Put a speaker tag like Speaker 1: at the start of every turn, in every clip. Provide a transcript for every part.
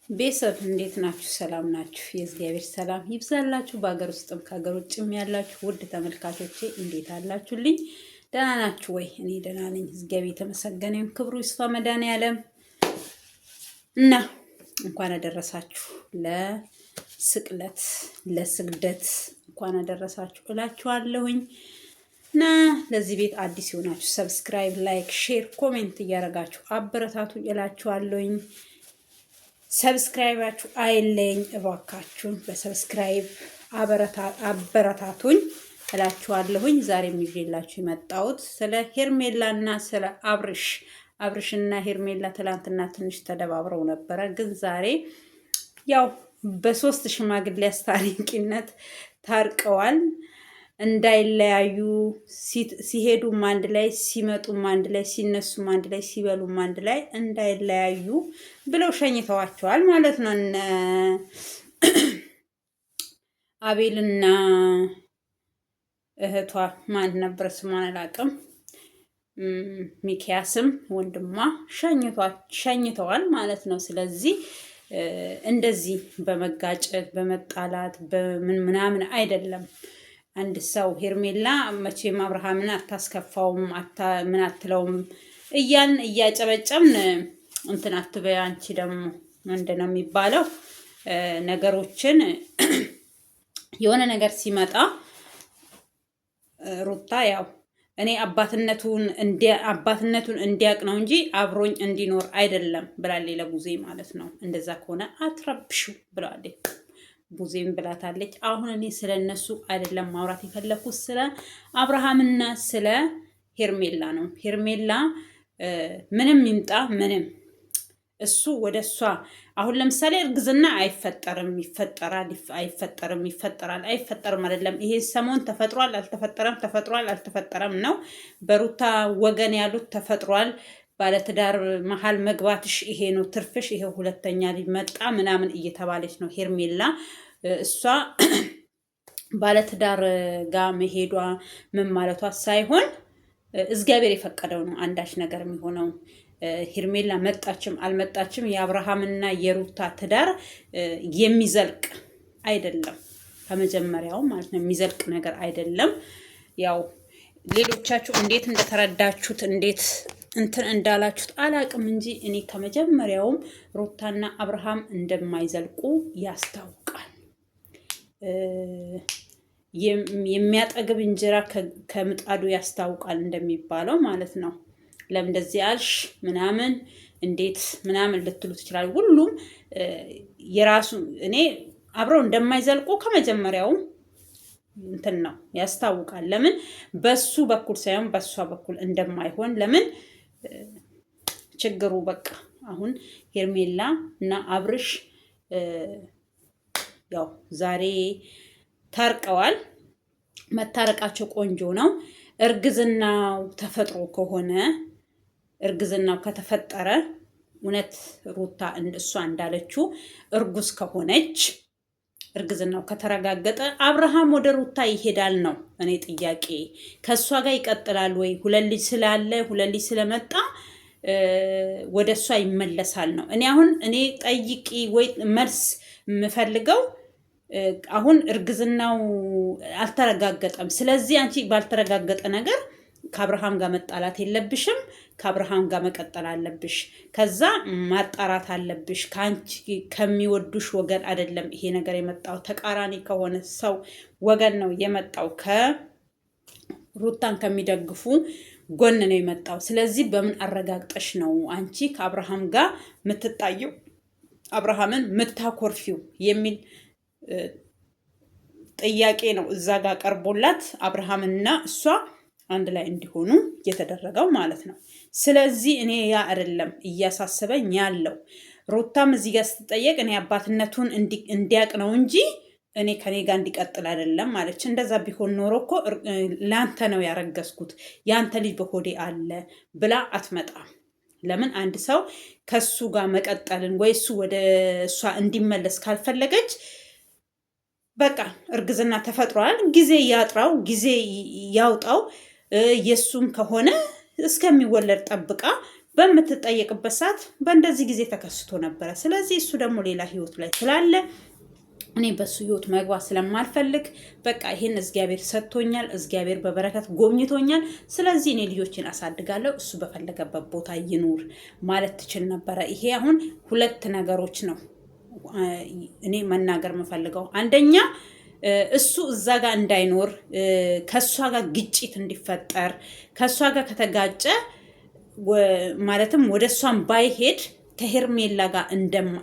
Speaker 1: ቤተሰብ እንዴት ናችሁ? ሰላም ናችሁ? የእግዚአብሔር ሰላም ይብዛላችሁ። በሀገር ውስጥም ከሀገር ውጭም ያላችሁ ውድ ተመልካቾቼ እንዴት አላችሁልኝ? ደህና ናችሁ ወይ? እኔ ደህና ነኝ። እግዚአብሔር የተመሰገነ ይሁን። ክብሩ ይስፋ መድኃኔዓለም እና እንኳን አደረሳችሁ ለስቅለት ለስግደት እንኳን አደረሳችሁ እላችኋለሁኝ። እና ለዚህ ቤት አዲስ የሆናችሁ ሰብስክራይብ፣ ላይክ፣ ሼር፣ ኮሜንት እያደረጋችሁ አበረታቱኝ እላችኋለሁኝ። ሰብስክራይባችሁ አይለኝ እባካችሁን፣ በሰብስክራይብ አበረታቱኝ እላችኋለሁኝ። ዛሬም ይዤላችሁ የመጣሁት ስለ ሄርሜላና ስለ አብርሽና ሄርሜላ ትላንትና ትንሽ ተደባብረው ነበረ። ግን ዛሬ ያው በሶስት ሽማግሌ አስታራቂነት ታርቀዋል። እንዳይለያዩ ሲሄዱም አንድ ላይ ሲመጡም አንድ ላይ ሲነሱም አንድ ላይ ሲበሉም አንድ ላይ እንዳይለያዩ ብለው ሸኝተዋቸዋል ማለት ነው። እነ አቤልና እህቷ ማን ነበር ስሟን አላውቅም፣ ሚኪያስም ወንድሟ ሸኝተዋል ማለት ነው። ስለዚህ እንደዚህ በመጋጨት በመጣላት ምናምን አይደለም። አንድ ሰው ሄርሜላ መቼም አብርሃምን አታስከፋውም ምን አትለውም እያልን እያጨበጨብን እንትን አትበይ። አንቺ ደግሞ ምንድን ነው የሚባለው ነገሮችን የሆነ ነገር ሲመጣ ሩታ ያው እኔ አባትነቱን እንዲያቅ ነው እንጂ አብሮኝ እንዲኖር አይደለም ብላለች ለቡዜ ማለት ነው። እንደዛ ከሆነ አትረብሹ ብላለች። ቡዜም ብላታለች። አሁን እኔ ስለ እነሱ አይደለም ማውራት የፈለኩት ስለ አብርሃምና ስለ ሄርሜላ ነው። ሄርሜላ ምንም ይምጣ ምንም እሱ ወደ እሷ አሁን ለምሳሌ እርግዝና አይፈጠርም፣ ይፈጠራል፣ አይፈጠርም፣ ይፈጠራል፣ አይፈጠርም አይደለም። ይሄ ሰሞን ተፈጥሯል፣ አልተፈጠረም፣ ተፈጥሯል፣ አልተፈጠረም ነው። በሩታ ወገን ያሉት ተፈጥሯል፣ ባለትዳር መሀል መግባትሽ ይሄ ነው ትርፍሽ፣ ይሄ ሁለተኛ ሊመጣ ምናምን እየተባለች ነው ሄርሜላ። እሷ ባለትዳር ጋር መሄዷ ምን ማለቷ ሳይሆን እግዚአብሔር የፈቀደው ነው አንዳች ነገር የሚሆነው። ሄርሜላ መጣችም አልመጣችም የአብርሃምና የሩታ ትዳር የሚዘልቅ አይደለም፣ ከመጀመሪያው ማለት ነው። የሚዘልቅ ነገር አይደለም። ያው ሌሎቻችሁ እንዴት እንደተረዳችሁት እንዴት እንትን እንዳላችሁት አላቅም እንጂ እኔ ከመጀመሪያውም ሩታና አብርሃም እንደማይዘልቁ ያስታውቃል። የሚያጠግብ እንጀራ ከምጣዱ ያስታውቃል እንደሚባለው ማለት ነው። ለምን እንደዚህ አልሽ ምናምን እንዴት ምናምን ልትሉ ትችላል። ሁሉም የራሱ እኔ አብረው እንደማይዘልቁ ከመጀመሪያውም እንትን ነው ያስታውቃል። ለምን በሱ በኩል ሳይሆን በሷ በኩል እንደማይሆን ለምን ችግሩ በቃ አሁን ሄርሜላ እና አብርሽ ያው ዛሬ ታርቀዋል። መታረቃቸው ቆንጆ ነው። እርግዝናው ተፈጥሮ ከሆነ እርግዝናው ከተፈጠረ እውነት ሩታ እሷ እንዳለችው እርጉዝ ከሆነች እርግዝናው ከተረጋገጠ አብርሃም ወደ ሩታ ይሄዳል ነው እኔ ጥያቄ። ከእሷ ጋር ይቀጥላል ወይ? ሁለት ልጅ ስላለ ሁለት ልጅ ስለመጣ ወደ እሷ ይመለሳል ነው። እኔ ጠይቂ ወይ መልስ የምፈልገው አሁን እርግዝናው አልተረጋገጠም። ስለዚህ አንቺ ባልተረጋገጠ ነገር ከአብርሃም ጋር መጣላት የለብሽም። ከአብርሃም ጋር መቀጠል አለብሽ። ከዛ ማጣራት አለብሽ። ከአንቺ ከሚወዱሽ ወገን አይደለም ይሄ ነገር የመጣው፣ ተቃራኒ ከሆነ ሰው ወገን ነው የመጣው። ከሩታን ከሚደግፉ ጎን ነው የመጣው። ስለዚህ በምን አረጋግጠሽ ነው አንቺ ከአብርሃም ጋር የምትጣየው አብርሃምን የምታኮርፊው የሚል ጥያቄ ነው እዛ ጋር ቀርቦላት አብርሃምና እሷ አንድ ላይ እንዲሆኑ የተደረገው ማለት ነው። ስለዚህ እኔ ያ አይደለም እያሳሰበኝ ያለው። ሩታም እዚህ ጋር ስትጠየቅ እኔ አባትነቱን እንዲያቅ ነው እንጂ እኔ ከኔ ጋር እንዲቀጥል አይደለም ማለች። እንደዛ ቢሆን ኖሮ እኮ ለአንተ ነው ያረገዝኩት ያንተ ልጅ በሆዴ አለ ብላ አትመጣም። ለምን አንድ ሰው ከሱ ጋር መቀጠልን ወይ እሱ ወደ እሷ እንዲመለስ ካልፈለገች በቃ እርግዝና ተፈጥሯል፣ ጊዜ ያጥራው፣ ጊዜ ያውጣው። የሱም ከሆነ እስከሚወለድ ጠብቃ በምትጠየቅበት ሰዓት በእንደዚህ ጊዜ ተከስቶ ነበረ። ስለዚህ እሱ ደግሞ ሌላ ህይወት ላይ ስላለ እኔ በሱ ህይወት መግባት ስለማልፈልግ በቃ ይሄን እግዚአብሔር ሰጥቶኛል፣ እግዚአብሔር በበረከት ጎብኝቶኛል። ስለዚህ እኔ ልጆችን አሳድጋለሁ፣ እሱ በፈለገበት ቦታ ይኑር ማለት ትችል ነበረ። ይሄ አሁን ሁለት ነገሮች ነው እኔ መናገር የምፈልገው። አንደኛ እሱ እዛ ጋር እንዳይኖር ከሷ ጋር ግጭት እንዲፈጠር ከሷ ጋር ከተጋጨ ማለትም ወደ እሷን ባይሄድ ከሄርሜላ ጋር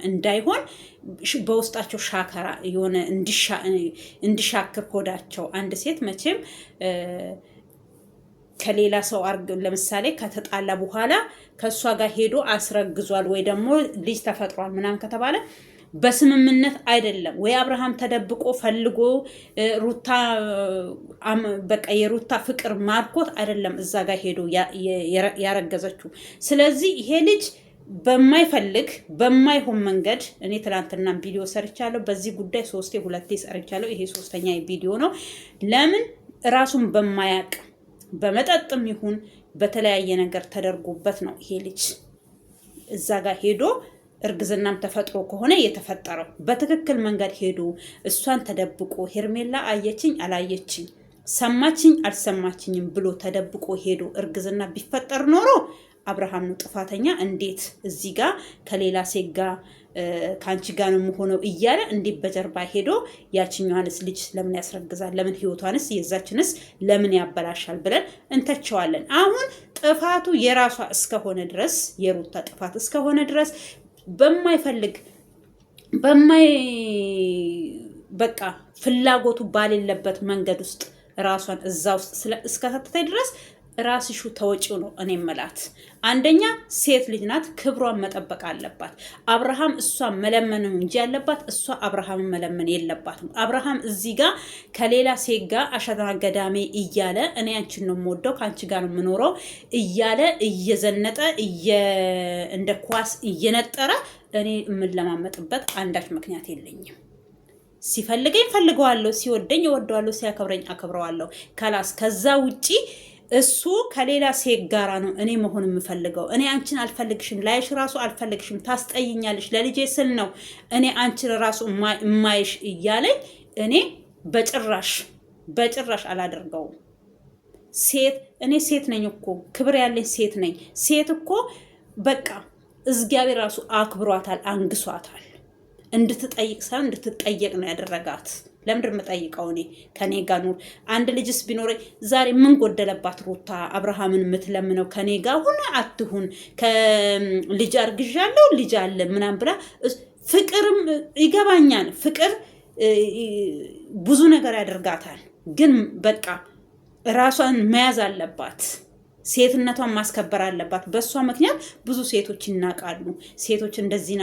Speaker 1: እንዳይሆን በውስጣቸው ሻከራ የሆነ እንዲሻክር ኮዳቸው። አንድ ሴት መቼም ከሌላ ሰው ለምሳሌ ከተጣላ በኋላ ከእሷ ጋር ሄዶ አስረግዟል ወይ ደግሞ ልጅ ተፈጥሯል ምናምን ከተባለ በስምምነት አይደለም ወይ አብርሃም ተደብቆ ፈልጎ ሩታ በቃ የሩታ ፍቅር ማርኮት አይደለም እዛ ጋር ሄዶ ያረገዘችው። ስለዚህ ይሄ ልጅ በማይፈልግ በማይሆን መንገድ እኔ ትናንትና ቪዲዮ ሰርቻለሁ በዚህ ጉዳይ 2 ሰርቻለሁ። ይሄ 3ኛ ቪዲዮ ነው። ለምን ራሱን በማያቅ በመጠጥም ይሁን በተለያየ ነገር ተደርጎበት ነው ይሄ ልጅ እዛ ጋር ሄዶ እርግዝናም ተፈጥሮ ከሆነ የተፈጠረው በትክክል መንገድ ሄዶ እሷን ተደብቆ ሄርሜላ አየችኝ አላየችኝ ሰማችኝ አልሰማችኝም ብሎ ተደብቆ ሄዶ እርግዝና ቢፈጠር ኖሮ አብርሃም ነው ጥፋተኛ። እንዴት እዚህ ጋር ከሌላ ሴት ጋር ካንቺ ጋር ነው የምሆነው እያለ እንዴት በጀርባ ሄዶ ያችኛዋንስ ልጅ ለምን ያስረግዛል? ለምን ህይወቷንስ የዛችንስ ለምን ያበላሻል ብለን እንተቸዋለን። አሁን ጥፋቱ የራሷ እስከሆነ ድረስ የሩታ ጥፋት እስከሆነ ድረስ በማይፈልግ በቃ ፍላጎቱ ባሌለበት መንገድ ውስጥ ራሷን እዛ ውስጥ እስከተተይ ድረስ ራስሹ ተወጪው ነው እኔ መላት። አንደኛ ሴት ልጅ ናት፣ ክብሯን መጠበቅ አለባት። አብርሃም እሷን መለመን እንጂ ያለባት እሷ አብርሃምን መለመን የለባትም። አብርሃም እዚህ ጋር ከሌላ ሴት ጋር አሻራ ገዳሜ እያለ እኔ አንቺን ነው የምወደው ከአንቺ ጋር ነው የምኖረው እያለ እየዘነጠ እንደ ኳስ እየነጠረ እኔ የምለማመጥበት አንዳች ምክንያት የለኝም። ሲፈልገኝ ፈልገዋለሁ፣ ሲወደኝ እወደዋለሁ፣ ሲያከብረኝ አከብረዋለሁ። ከላስ ከዛ ውጪ እሱ ከሌላ ሴት ጋራ ነው እኔ መሆን የምፈልገው። እኔ አንቺን አልፈልግሽም፣ ላይሽ ራሱ አልፈልግሽም፣ ታስጠይኛለሽ፣ ለልጄ ስል ነው እኔ አንቺን ራሱ የማይሽ እያለኝ እኔ በጭራሽ አላደርገውም። እኔ ሴት ነኝ እኮ ክብር ያለኝ ሴት ነኝ። ሴት እኮ በቃ እግዚአብሔር ራሱ አክብሯታል፣ አንግሷታል። እንድትጠይቅ ሳይሆን እንድትጠየቅ ነው ያደረጋት። ለምንድን የምጠይቀው እኔ ከኔ ጋር ኑር። አንድ ልጅስ ቢኖረኝ ዛሬ ምን ጎደለባት ሩታ አብርሃምን የምትለምነው? ከኔ ጋር ሁን አትሁን፣ ከልጅ አርግዣለሁ ልጅ አለ ምናምን ብላ ፍቅርም ይገባኛል። ፍቅር ብዙ ነገር ያደርጋታል። ግን በቃ ራሷን መያዝ አለባት። ሴትነቷን ማስከበር አለባት። በእሷ ምክንያት ብዙ ሴቶች ይናቃሉ። ሴቶች እንደዚህ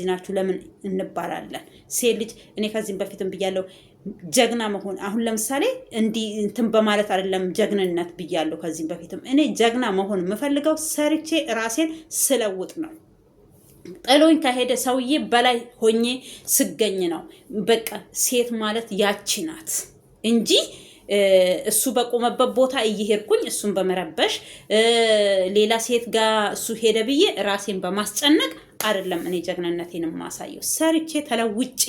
Speaker 1: ናችሁ ለምን እንባላለን? ሴት ልጅ እኔ ከዚህም በፊትም ብያለሁ ጀግና መሆን አሁን ለምሳሌ እንዲህ እንትን በማለት አይደለም ጀግንነት ብያለሁ። ከዚህም በፊትም እኔ ጀግና መሆን የምፈልገው ሰርቼ ራሴን ስለውጥ ነው። ጥሎኝ ከሄደ ሰውዬ በላይ ሆኜ ስገኝ ነው። በቃ ሴት ማለት ያቺ ናት እንጂ እሱ በቆመበት ቦታ እየሄድኩኝ እሱን በመረበሽ ሌላ ሴት ጋር እሱ ሄደ ብዬ ራሴን በማስጨነቅ አይደለም እኔ ጀግንነቴን ማሳየው። ሰርቼ ተለውጬ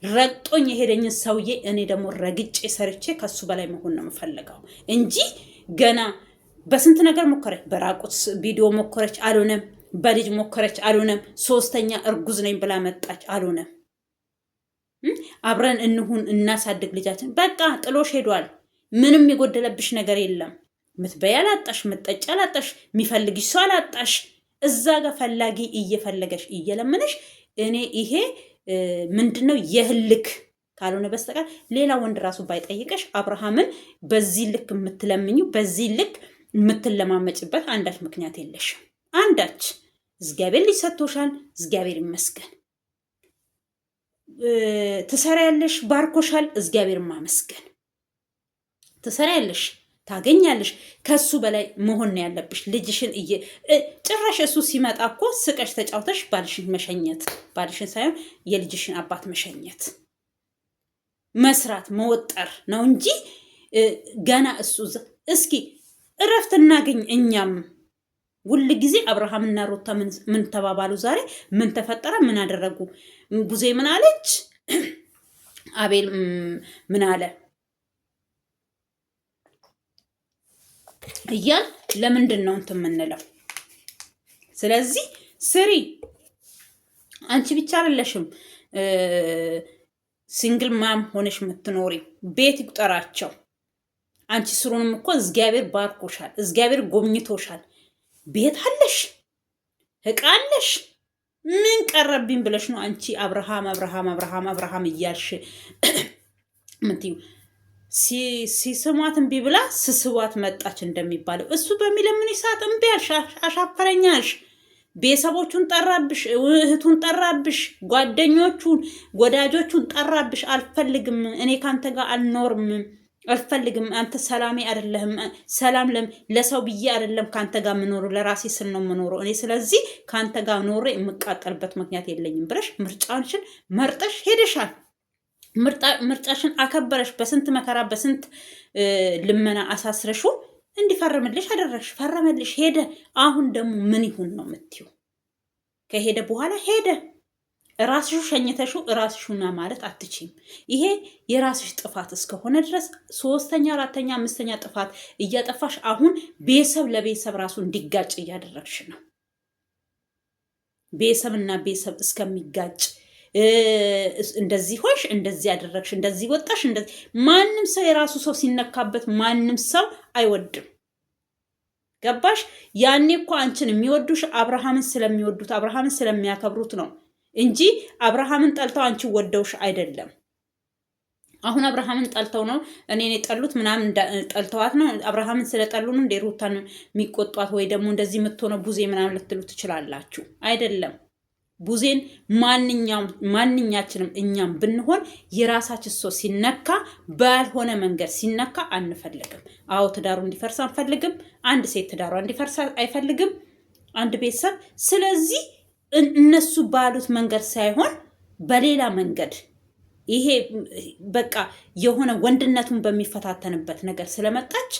Speaker 1: ረግጦኝ የሄደኝን ሰውዬ እኔ ደግሞ ረግጬ ሰርቼ ከሱ በላይ መሆን ነው የምፈልገው እንጂ ገና በስንት ነገር ሞከረች። በራቁት ቪዲዮ ሞከረች፣ አልሆነም። በልጅ ሞከረች፣ አልሆነም። 3ኛ እርጉዝ ነኝ ብላ መጣች፣ አልሆነም። አብረን እንሁን እናሳድግ ልጃችን። በቃ ጥሎሽ ሄዷል። ምንም የጎደለብሽ ነገር የለም። ምትበይ አላጣሽ፣ ምትጠጪ አላጣሽ፣ የሚፈልግሽ ሰው አላጣሽ። እዛ ጋር ፈላጊ እየፈለገሽ እየለመነሽ እኔ ይሄ ምንድነው የህልክ ካልሆነ በስተቀር ሌላ ወንድ ራሱ ባይጠይቀሽ አብርሃምን በዚህ ልክ የምትለምኙ በዚህ ልክ የምትለማመጭበት አንዳች ምክንያት የለሽም። አንዳች እግዚአብሔር ልጅ ሰጥቶሻል፣ እግዚአብሔር ይመስገን። ትሰሪያለሽ፣ ባርኮሻል፣ እግዚአብሔር ማመስገን። ትሰሪያለሽ፣ ታገኛለሽ። ከሱ በላይ መሆን ነው ያለብሽ። ልጅሽን ጭራሽ እሱ ሲመጣ እኮ ስቀሽ ተጫውተሽ ባልሽን መሸኘት፣ ባልሽን ሳይሆን የልጅሽን አባት መሸኘት፣ መስራት፣ መወጠር ነው እንጂ ገና እሱ እስኪ እረፍት እናገኝ እኛም ሁል ጊዜ አብርሃምና ሩታ ምን ተባባሉ? ዛሬ ምን ተፈጠረ? ምን አደረጉ? ቡዜ ምን አለች? አቤል ምን አለ? እያል ለምንድን ነው እንትን የምንለው? ስለዚህ ስሪ። አንቺ ብቻ አይደለሽም ሲንግል ማም ሆነሽ የምትኖሪ፣ ቤት ይቁጠራቸው። አንቺ ስሩንም እኮ እግዚአብሔር ባርኮሻል፣ እግዚአብሔር ጎብኝቶሻል። ቤት አለሽ፣ እቃ አለሽ። ምን ቀረብኝ ብለሽ ነው አንቺ አብርሃም አብርሃም አብርሃም አብርሃም እያልሽ ምትዩ? ሲስሟት እምቢ ብላ ስስዋት መጣች እንደሚባለው እሱ በሚለምን ሰዓት እምቢ አልሽ፣ አሻፈረኛሽ። ቤተሰቦቹን ጠራብሽ፣ እህቱን ጠራብሽ፣ ጓደኞቹን ወዳጆቹን ጠራብሽ። አልፈልግም፣ እኔ ካንተ ጋር አልኖርም፣ አልፈልግም። አንተ ሰላሜ አይደለህም። ሰላም ለሰው ብዬ አይደለም ካንተ ጋር የምኖረው፣ ለራሴ ስል ነው የምኖረው እኔ። ስለዚህ ካንተ ጋር ኖሬ የምቃጠልበት ምክንያት የለኝም ብለሽ ምርጫሽን መርጠሽ ሄደሻል። ምርጫሽን አከበረሽ። በስንት መከራ በስንት ልመና አሳስረሹ እንዲፈርምልሽ አደረግሽ። ፈረመልሽ፣ ሄደ። አሁን ደግሞ ምን ይሁን ነው የምትዩ? ከሄደ በኋላ ሄደ። ራስሹ ሸኝተሹ ራስሹና ማለት አትችይም። ይሄ የራስሽ ጥፋት እስከሆነ ድረስ ሶስተኛ፣ አራተኛ፣ አምስተኛ ጥፋት እያጠፋሽ አሁን ቤተሰብ ለቤተሰብ ራሱ እንዲጋጭ እያደረግሽ ነው። ቤተሰብና ቤተሰብ እስከሚጋጭ እንደዚህ ሆሽ፣ እንደዚህ ያደረግሽ፣ እንደዚህ ወጣሽ፣ እንደዚህ። ማንም ሰው የራሱ ሰው ሲነካበት ማንም ሰው አይወድም። ገባሽ? ያኔ እኮ አንቺን የሚወዱሽ አብርሃምን ስለሚወዱት አብርሃምን ስለሚያከብሩት ነው እንጂ አብርሃምን ጠልተው አንቺን ወደውሽ አይደለም። አሁን አብርሃምን ጠልተው ነው እኔን የጠሉት ምናምን ጠልተዋት ነው። አብርሃምን ስለጠሉ ነው እንደ ሩታን የሚቆጧት ወይ ደግሞ እንደዚህ የምትሆነው ቡዜ ምናምን ልትሉ ትችላላችሁ። አይደለም። ቡዜን ማንኛችንም እኛም ብንሆን የራሳችን ሰው ሲነካ ባልሆነ መንገድ ሲነካ አንፈልግም። አዎ ትዳሩ እንዲፈርስ አንፈልግም። አንድ ሴት ትዳሯ እንዲፈርስ አይፈልግም፣ አንድ ቤተሰብ። ስለዚህ እነሱ ባሉት መንገድ ሳይሆን በሌላ መንገድ ይሄ በቃ የሆነ ወንድነቱን በሚፈታተንበት ነገር ስለመጣች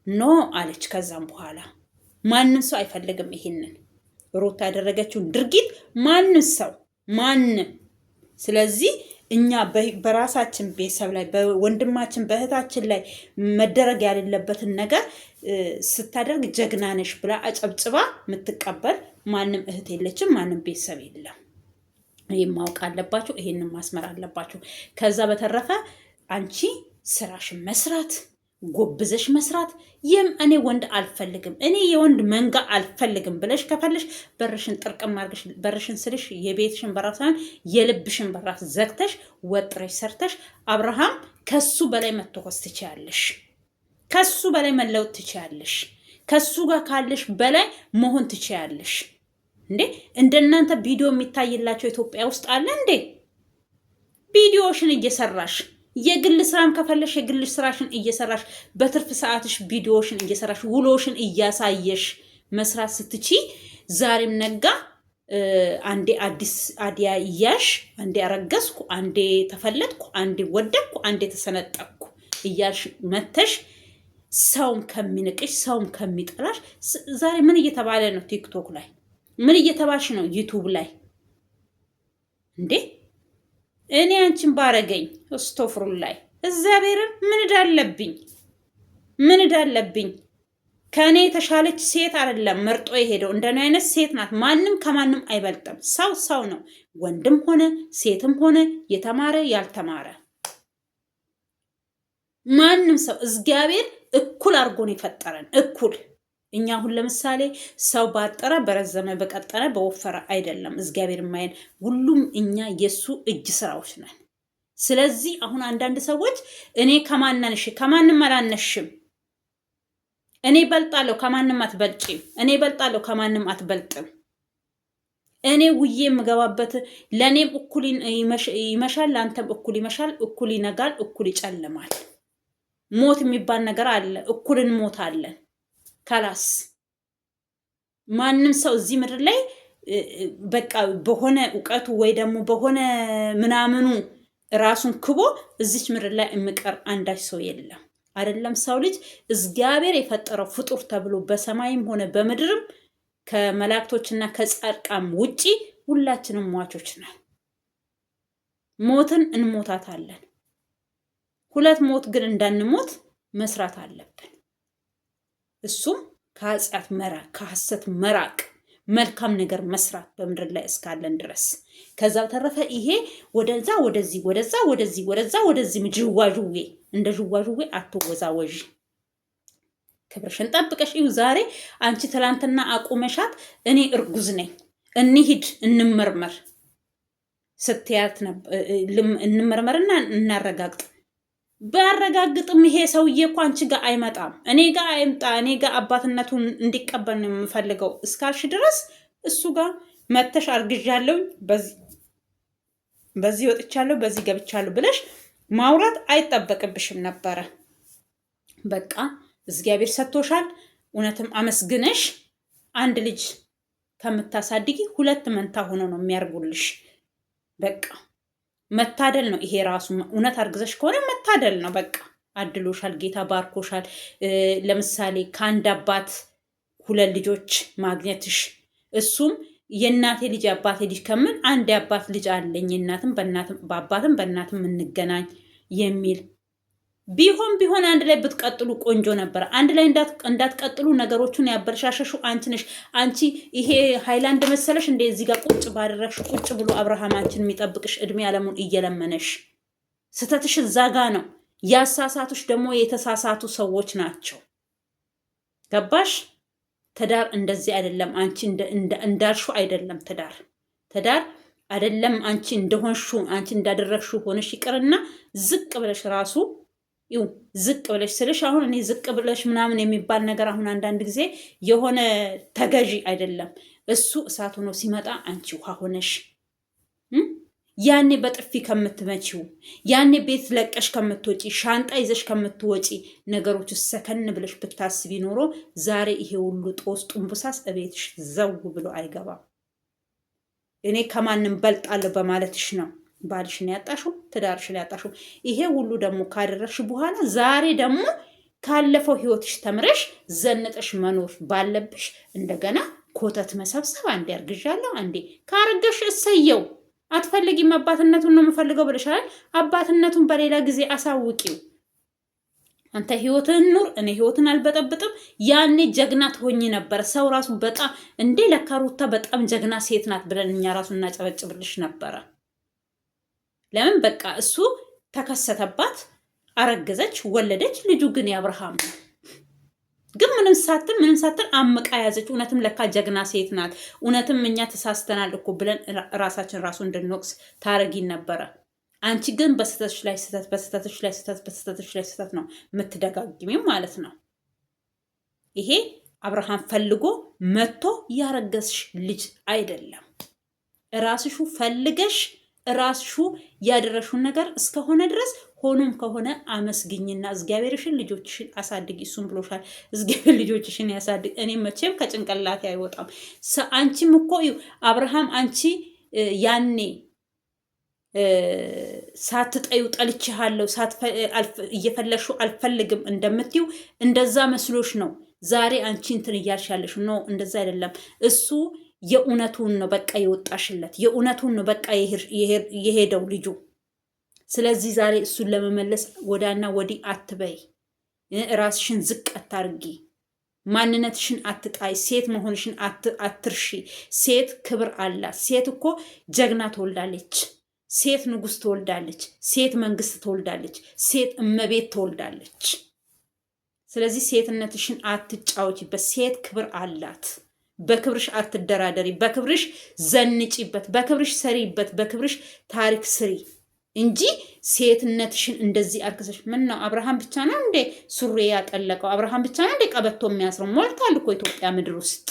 Speaker 1: ኖ አለች። ከዛም በኋላ ማንም ሰው አይፈልግም ይሄንን ሩታ ያደረገችውን ድርጊት ማንም። ስለዚህ እኛ በራሳችን ቤተሰብ ላይ በወንድማችን በእህታችን ላይ መደረግ ያሌለበትን ነገር ስታደርግ ጀግና ነሽ ብላ አጨብጭባ የምትቀበል ማንም እህት የለችም፣ ማንም ቤተሰብ የለም። ይህን ማወቅ አለባችሁ፣ ይሄንን ማስመር አለባችሁ። ከዛ በተረፈ አንቺ ስራሽን መስራት፣ ጎብዘሽ መስራት። እኔ ወንድ አልፈልግም፣ እኔ የወንድ መንጋ አልፈልግም ብለሽ ከፈልሽ በርሽን ጥርቅም አድርገሽ በርሽን ስልሽ የቤትሽን በራፍ ሳይሆን የልብሽን በራፍ ዘግተሽ ወጥረሽ ሰርተሽ አብርሃም ከሱ በላይ መተኮስ ትችያለሽ፣ ከሱ በላይ መለወጥ ትችያለሽ፣ ከሱ ጋር ካለሽ በላይ መሆን ትችያለሽ። እንዴ እንደናንተ ቪዲዮ የሚታይላቸው ኢትዮጵያ ውስጥ አለ እንዴ? ቪዲዮሽን እየሰራሽ የግል ስራም ከፈለሽ የግል ስራሽን እየሰራሽ በትርፍ ሰዓትሽ ቪዲዮሽን እየሰራሽ ውሎሽን እያሳየሽ መስራት ስትቺ ዛሬም ነጋ አንዴ አዲስ አዲያ እያሽ አንዴ አረገዝኩ፣ አንዴ ተፈለጥኩ፣ አንዴ ወደቅኩ፣ አንዴ ተሰነጠቅኩ እያልሽ መተሽ ሰውም ከሚንቅሽ ሰውም ከሚጠላሽ ዛሬ ምን እየተባለ ነው? ቲክቶክ ላይ ምን እየተባልሽ ነው? ዩቱብ ላይ እንዴ እኔ አንቺን ባረገኝ ስቶፍሩን ላይ እግዚአብሔርን ምን እዳለብኝ? ምን እዳለብኝ? ከእኔ የተሻለች ሴት አይደለም መርጦ የሄደው። እንደኔ አይነት ሴት ናት። ማንም ከማንም አይበልጥም። ሰው ነው፣ ወንድም ሆነ ሴትም ሆነ የተማረ ያልተማረ ማንም ሰው እግዚአብሔር እኩል አድርጎ ነው የፈጠረን። እኩል እኛ አሁን ለምሳሌ ሰው ባጠረ በረዘመ በቀጠነ በወፈረ አይደለም እግዚአብሔር ማየን። ሁሉም እኛ የሱ እጅ ስራዎች ነን። ስለዚህ አሁን አንዳንድ ሰዎች እኔ ከማናንሽ ከማንም አላነሽም፣ እኔ በልጣለሁ ከማንም አትበልጪም፣ እኔ በልጣለሁ ከማንም አትበልጥም፣ እኔ ውዬ የምገባበት ለእኔም እኩል ይመሻል፣ ለአንተም እኩል ይመሻል፣ እኩል ይነጋል፣ እኩል ይጨልማል። ሞት የሚባል ነገር አለ፣ እኩል እንሞታለን። ከላስ ማንም ሰው እዚህ ምድር ላይ በቃ በሆነ እውቀቱ ወይ ደግሞ በሆነ ምናምኑ ራሱን ክቦ እዚች ምድር ላይ የሚቀር አንዳች ሰው የለም። አይደለም ሰው ልጅ እግዚአብሔር የፈጠረው ፍጡር ተብሎ በሰማይም ሆነ በምድርም ከመላእክቶችና ከጻድቃን ውጪ ሁላችንም ሟቾች ነን። ሞትን እንሞታታለን። ሁለት ሞት ግን እንዳንሞት መስራት አለብን። እሱም ከኃጢአት መራቅ፣ ከሐሰት መራቅ፣ መልካም ነገር መስራት በምድር ላይ እስካለን ድረስ። ከዛ በተረፈ ይሄ ወደዛ ወደዚህ ወደዛ ወደዚህ ወደዛ ወደዚህ ዥዋዥዌ እንደ ዥዋዥዌ አትወዛወዥ። ክብርሽን ጠብቀሽ ይሁ ዛሬ አንቺ ትላንትና አቁመሻት እኔ እርጉዝ ነኝ እንሂድ እንመርመር ስትያት እንመርመርና እናረጋግጥ። ባረጋግጥም ይሄ ሰውዬ እኮ አንቺ ጋር አይመጣም፣ እኔ ጋር አይምጣ፣ እኔ ጋር አባትነቱን እንዲቀበል ነው የምፈልገው እስካልሽ ድረስ እሱ ጋር መተሽ አርግዣለሁ፣ በዚህ ወጥቻለሁ፣ በዚህ ገብቻለሁ ብለሽ ማውራት አይጠበቅብሽም ነበረ። በቃ እግዚአብሔር ሰጥቶሻል። እውነትም አመስግነሽ አንድ ልጅ ከምታሳድጊ ሁለት መንታ ሆኖ ነው የሚያርጉልሽ። በቃ መታደል ነው ይሄ ራሱ። እውነት አርግዘሽ ከሆነ መታደል ነው። በቃ አድሎሻል፣ ጌታ ባርኮሻል። ለምሳሌ ከአንድ አባት ሁለት ልጆች ማግኘትሽ፣ እሱም የእናቴ ልጅ የአባቴ ልጅ ከምን አንድ የአባት ልጅ አለኝ እናትም በአባትም በእናትም እንገናኝ የሚል ቢሆን አንድ ላይ ብትቀጥሉ ቆንጆ ነበር። አንድ ላይ እንዳትቀጥሉ ነገሮቹን ያበረሻሸሹ አንቺ ነሽ። አንቺ ይሄ ሃይላንድ መሰለሽ እንደ እዚህ ጋር ቁጭ ባደረግሽ ቁጭ ብሎ አብርሃም አንቺን የሚጠብቅሽ እድሜ ዓለሙን እየለመነሽ። ስተትሽ እዛ ጋ ነው። ያሳሳቱሽ ደግሞ የተሳሳቱ ሰዎች ናቸው። ገባሽ? ትዳር እንደዚህ አይደለም። አንቺ እንዳልሹ አይደለም ትዳር አይደለም። አንቺ እንደሆንሹ አንቺ እንዳደረግሹ ሆነሽ ይቅርና ዝቅ ብለሽ ራሱ ዝቅ ብለሽ ስልሽ አሁን እኔ ዝቅ ብለሽ ምናምን የሚባል ነገር አሁን አንዳንድ ጊዜ የሆነ ተገዢ አይደለም። እሱ እሳት ሆኖ ሲመጣ አንቺ ውሃ ሆነሽ ያኔ በጥፊ ከምትመቺው ያኔ ቤት ለቀሽ ከምትወጪ ሻንጣ ይዘሽ ከምትወጪ ነገሮች ሰከን ብለሽ ብታስቢ ኖሮ ዛሬ ይሄ ሁሉ ጦስ ጡንቡሳስ እቤትሽ ዘው ብሎ አይገባም። እኔ ከማንም በልጣለሁ በማለትሽ ነው ባልሽን ያጣሽው፣ ትዳርሽን ያጣሽው። ይሄ ሁሉ ደግሞ ካደረግሽ በኋላ ዛሬ ደግሞ ካለፈው ህይወትሽ ተምረሽ ዘንጠሽ መኖር ባለብሽ እንደገና ኮተት መሰብሰብ። አንዴ አርግዣለሁ፣ አንዴ ካረገሽ እሰየው። አትፈልጊም አባትነቱን ነው የምፈልገው ብለሻል። አባትነቱን በሌላ ጊዜ አሳውቂው። አንተ ህይወትን ኑር፣ እኔ ህይወትን አልበጠብጥም። ያኔ ጀግና ትሆኚ ነበር። ሰው ራሱ በጣም እንዴ ለካ ሩታ በጣም ጀግና ሴት ናት ብለን እኛ ራሱ እናጨበጭብልሽ ነበረ። ለምን በቃ እሱ ተከሰተባት፣ አረገዘች፣ ወለደች። ልጁ ግን የአብርሃም ነው። ግን ምንም ሳትል አምቃ ያዘች። እውነትም ለካ ጀግና ሴት ናት። እውነትም እኛ ተሳስተናል እኮ ብለን ራሳችን ራሱ እንድንወቅስ ታረጊን ነበረ። አንቺ ግን በስተቶች ላይ ስተት፣ በስተቶች ላይ ስተት፣ በስተቶች ላይ ስተት ነው የምትደጋግሚው ማለት ነው። ይሄ አብርሃም ፈልጎ መጥቶ ያረገዝሽ ልጅ አይደለም። ራስሹ ፈልገሽ ራስሹ ያደረሹን ነገር እስከሆነ ድረስ ሆኖም ከሆነ አመስግኝና እግዚአብሔርሽን ልጆችሽን አሳድጊ። እሱም ብሎሻል፣ እግዚአብሔር ልጆችሽን ያሳድግ። እኔ መቼም ከጭንቅላቴ አይወጣም። አንቺም እኮ አብርሃም አንቺ ያኔ ሳትጠዩ ጠልቼሃለሁ እየፈለሹ አልፈልግም እንደምትዩ እንደዛ መስሎሽ ነው ዛሬ አንቺ እንትን እያልሽ ያለሽ ነው። እንደዛ አይደለም። እሱ የእውነቱን ነው በቃ የወጣሽለት፣ የእውነቱን ነው በቃ የሄደው ልጁ። ስለዚህ ዛሬ እሱን ለመመለስ ወዳና ወዲህ አትበይ፣ ራስሽን ዝቅ አታርጊ፣ ማንነትሽን አትጣይ፣ ሴት መሆንሽን አትርሺ። ሴት ክብር አላት። ሴት እኮ ጀግና ትወልዳለች፣ ሴት ንጉስ ትወልዳለች፣ ሴት መንግስት ትወልዳለች፣ ሴት እመቤት ትወልዳለች። ስለዚህ ሴትነትሽን አትጫወቺበት። ሴት ክብር አላት። በክብርሽ አትደራደሪ፣ በክብርሽ ዘንጪበት፣ በክብርሽ ሰሪበት፣ በክብርሽ ታሪክ ስሪ እንጂ ሴትነትሽን እንደዚህ አርክሰሽ። ምን ነው አብርሃም ብቻ ነው እንዴ ሱሪ ያጠለቀው? አብርሃም ብቻ ነው እንዴ ቀበቶ የሚያስረው? ሞልቷል እኮ ኢትዮጵያ ምድር ውስጥ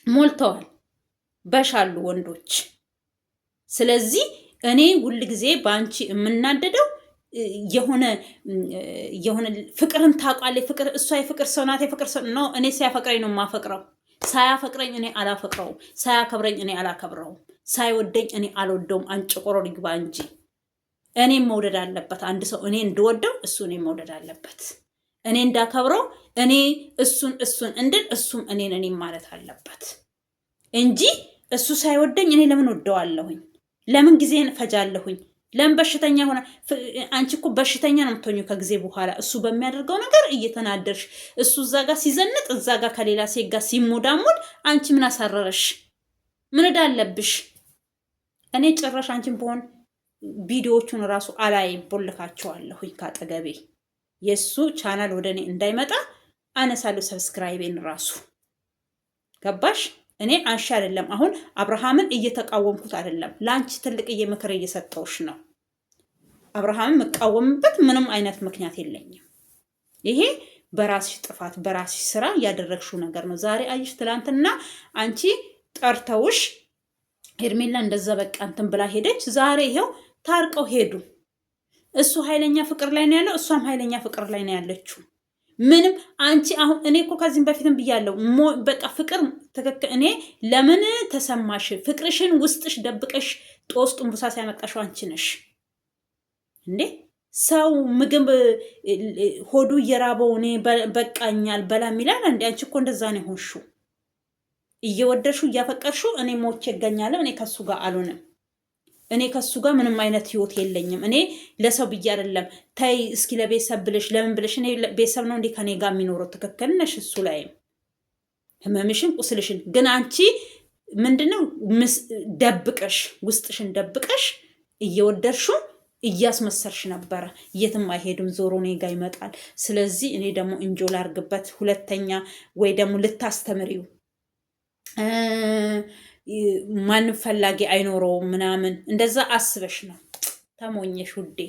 Speaker 1: ሞልተዋል፣ በሻሉ ወንዶች። ስለዚህ እኔ ሁል ጊዜ በአንቺ የምናደደው የሆነ ፍቅርን ታውቃለች። ፍቅር እሷ የፍቅር ሰው ናት። የፍቅር ሰው ነው። እኔ ሲያፈቅረኝ ነው የማፈቅረው፣ ሳያፈቅረኝ እኔ አላፈቅረውም፣ ሳያከብረኝ እኔ አላከብረውም፣ ሳይወደኝ እኔ አልወደውም። አንጭቆሮ ይግባ እንጂ እኔም መውደድ አለበት። አንድ ሰው እኔ እንድወደው እሱ እኔ መውደድ አለበት። እኔ እንዳከብረው እኔ እሱን እንድል እሱም እኔን ማለት አለበት እንጂ እሱ ሳይወደኝ እኔ ለምን ወደዋለሁኝ? ለምን ጊዜን ፈጃለሁኝ? ለምን በሽተኛ ሆነ? አንቺ እኮ በሽተኛ ነው የምትሆኚው ከጊዜ በኋላ እሱ በሚያደርገው ነገር እየተናደርሽ፣ እሱ እዛ ጋር ሲዘንጥ፣ እዛ ጋር ከሌላ ሴት ጋር ሲሞዳሞድ፣ አንቺ ምን አሳረረሽ? ምን እዳለብሽ? እኔ ጭራሽ አንቺን በሆን ቪዲዮዎቹን ራሱ አላይም፣ ቦልካቸዋለሁኝ ካጠገቤ። የእሱ ቻናል ወደ እኔ እንዳይመጣ አነሳለሁ ሰብስክራይቤን ራሱ። ገባሽ? እኔ አንቺ አይደለም አሁን አብርሃምን እየተቃወምኩት አይደለም፣ ለአንቺ ትልቅዬ ምክር እየሰጠውሽ ነው። አብርሃምን መቃወምበት ምንም አይነት ምክንያት የለኝም። ይሄ በራስሽ ጥፋት በራስሽ ስራ ያደረግሽው ነገር ነው። ዛሬ አይሽ፣ ትላንትና አንቺ ጠርተውሽ ሄርሜላ እንደዛ በቃ እንትን ብላ ሄደች። ዛሬ ይሄው ታርቀው ሄዱ። እሱ ኃይለኛ ፍቅር ላይ ነው ያለው፣ እሷም ኃይለኛ ፍቅር ላይ ነው ያለችው። ምንም አንቺ አሁን እኔ እኮ ከዚህም በፊትም ብያለሁ፣ በቃ ፍቅር ትክክል። እኔ ለምን ተሰማሽ? ፍቅርሽን ውስጥሽ ደብቀሽ ጦስ ጡንቡሳ ሲያመጣሽው አንቺ ነሽ እንዴ? ሰው ምግብ ሆዱ እየራበው እኔ በቃኛል በላም ይላል እንዴ? አንቺ እኮ እንደዛ ነው የሆንሽው። እየወደድሽው እያፈቀርሽው እኔ ሞቼ እገኛለሁ፣ እኔ ከሱ ጋር አልሆንም፣ እኔ ከሱ ጋር ምንም አይነት ህይወት የለኝም። እኔ ለሰው ብዬ አይደለም። ታይ እስኪ ለቤተሰብ ብለሽ ለምን ብለሽ፣ እኔ ቤተሰብ ነው እንዴ ከኔ ጋር የሚኖረው? ትክክል ነሽ። እሱ ላይም ህመምሽን ቁስልሽን፣ ግን አንቺ ምንድነው ደብቀሽ ውስጥሽን ደብቀሽ እየወደድሽው እያስመሰርሽ ነበረ። የትም አይሄድም፣ ዞሮ እኔ ጋር ይመጣል። ስለዚህ እኔ ደግሞ እንጆ ላርግበት ሁለተኛ፣ ወይ ደግሞ ልታስተምሪው ማንም ፈላጊ አይኖረውም ምናምን እንደዛ አስበሽ ነው። ተሞኘሽ ውዴ።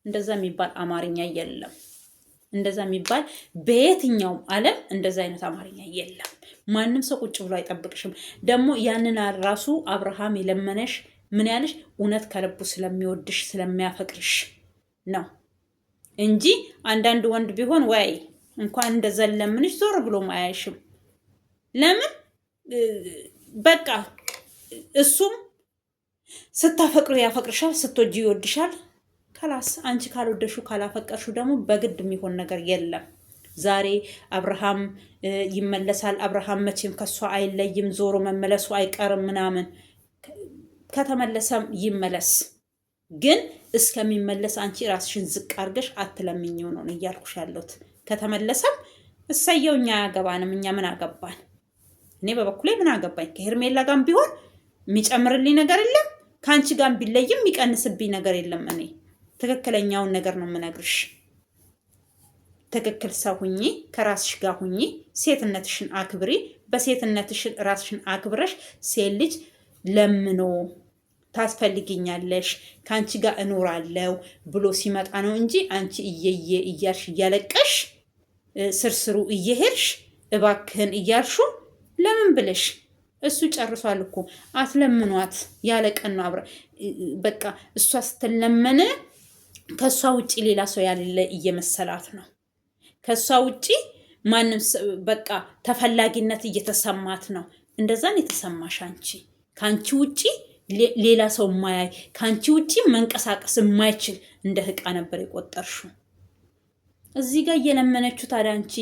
Speaker 1: እንደዛ የሚባል አማርኛ የለም። እንደዛ የሚባል በየትኛውም ዓለም እንደዛ አይነት አማርኛ የለም። ማንም ሰው ቁጭ ብሎ አይጠብቅሽም። ደግሞ ያንን ራሱ አብርሃም የለመነሽ ምን ያለሽ እውነት ከልቡ ስለሚወድሽ ስለሚያፈቅርሽ ነው እንጂ አንዳንድ ወንድ ቢሆን ወይ እንኳን እንደዛ ለምንሽ ዞር ብሎ አያይሽም። ለምን በቃ እሱም ስታፈቅሩ ያፈቅርሻል፣ ስትወጂ ይወድሻል። ከላስ አንቺ ካልወደሹ ካላፈቀርሹ ደግሞ በግድ የሚሆን ነገር የለም። ዛሬ አብርሃም ይመለሳል። አብርሃም መቼም ከሷ አይለይም፣ ዞሮ መመለሱ አይቀርም ምናምን። ከተመለሰም ይመለስ፣ ግን እስከሚመለስ አንቺ ራስሽን ዝቅ አድርገሽ አትለምኝው ነው እያልኩሽ ያለሁት። ከተመለሰም እሰየው፣ እኛ አያገባንም። እኛ ምን አገባን? እኔ በበኩሌ ምን አገባኝ? ከሄርሜላ ጋር ቢሆን የሚጨምርልኝ ነገር የለም፣ ከአንቺ ጋር ቢለይም የሚቀንስብኝ ነገር የለም። እኔ ትክክለኛውን ነገር ነው የምነግርሽ። ትክክል ሰው ሁኚ፣ ከራስሽ ጋር ሁኚ፣ ሴትነትሽን አክብሪ። በሴትነትሽ ራስሽን አክብረሽ ሴት ልጅ ለምኖ ታስፈልግኛለሽ ከአንቺ ጋር እኖራለሁ ብሎ ሲመጣ ነው እንጂ አንቺ እየየ እያልሽ እያለቀሽ ስርስሩ እየሄድሽ እባክህን እያልሹ ለምን ብለሽ እሱ ጨርሷል እኮ። አትለምኗት፣ ያለቀን ነው አብረ በቃ እሷ ስትለመን ከእሷ ውጪ ሌላ ሰው ያለ እየመሰላት ነው። ከእሷ ውጪ ማንም በቃ ተፈላጊነት እየተሰማት ነው። እንደዛን የተሰማሽ አንቺ ከአንቺ ውጪ ሌላ ሰው ማያይ፣ ከአንቺ ውጪ መንቀሳቀስ የማይችል እንደ ህቃ ነበር የቆጠርሽው። እዚህ ጋር እየለመነችው ታዲያ አንቺ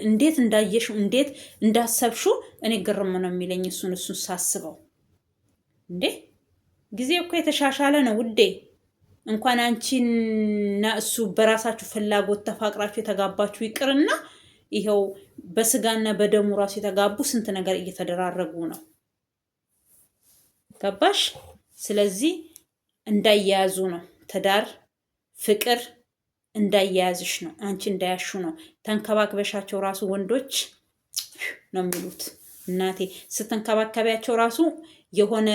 Speaker 1: እንዴት እንዳየሽው እንዴት እንዳሰብሽው እኔ ግርም ነው የሚለኝ። እሱን ሳስበው እንዴ ጊዜ እኮ የተሻሻለ ነው ውዴ። እንኳን አንቺና እሱ በራሳችሁ ፍላጎት ተፋቅራችሁ የተጋባችሁ ይቅርና ይኸው በስጋና በደሙ ራሱ የተጋቡ ስንት ነገር እየተደራረጉ ነው። ገባሽ? ስለዚህ እንዳያያዙ ነው። ትዳር ፍቅር እንዳያያዝሽ ነው። አንቺ እንዳያሹ ነው። ተንከባክበሻቸው ራሱ ወንዶች ነው የሚሉት። እናቴ ስትንከባከቢያቸው ራሱ የሆነ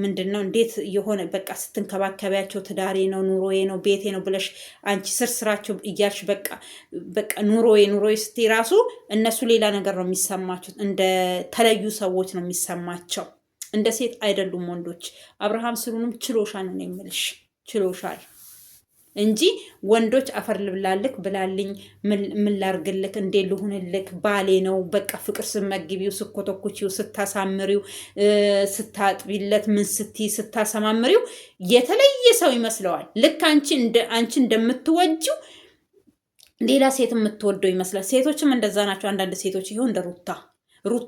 Speaker 1: ምንድነው እንዴት የሆነ በቃ ስትንከባከቢያቸው ትዳሬ ነው ኑሮዬ ነው ቤቴ ነው ብለሽ አንቺ ስራቸው እያልሽ በቃ ኑሮዬ ስትይ ራሱ እነሱ ሌላ ነገር ነው የሚሰማቸው። እንደ ተለዩ ሰዎች ነው የሚሰማቸው። እንደ ሴት አይደሉም ወንዶች። አብርሃም ስሉንም ችሎሻል ነው የምልሽ። ችሎሻል። እንጂ ወንዶች አፈር ልብላልክ ብላልኝ ምን ላርግልክ እንዴ ልሁንልክ ባሌ ነው በቃ ፍቅር ስመግቢው ስኮተኩቺው ስታሳምሪው ስታጥቢለት ምን ስታሰማምሪው የተለየ ሰው ይመስለዋል። ልክ አንቺ እንደምትወጂው ሌላ ሴት የምትወደው ይመስላል። ሴቶችም እንደዛ ናቸው። አንዳንድ ሴቶች ይሄው እንደ ሩታ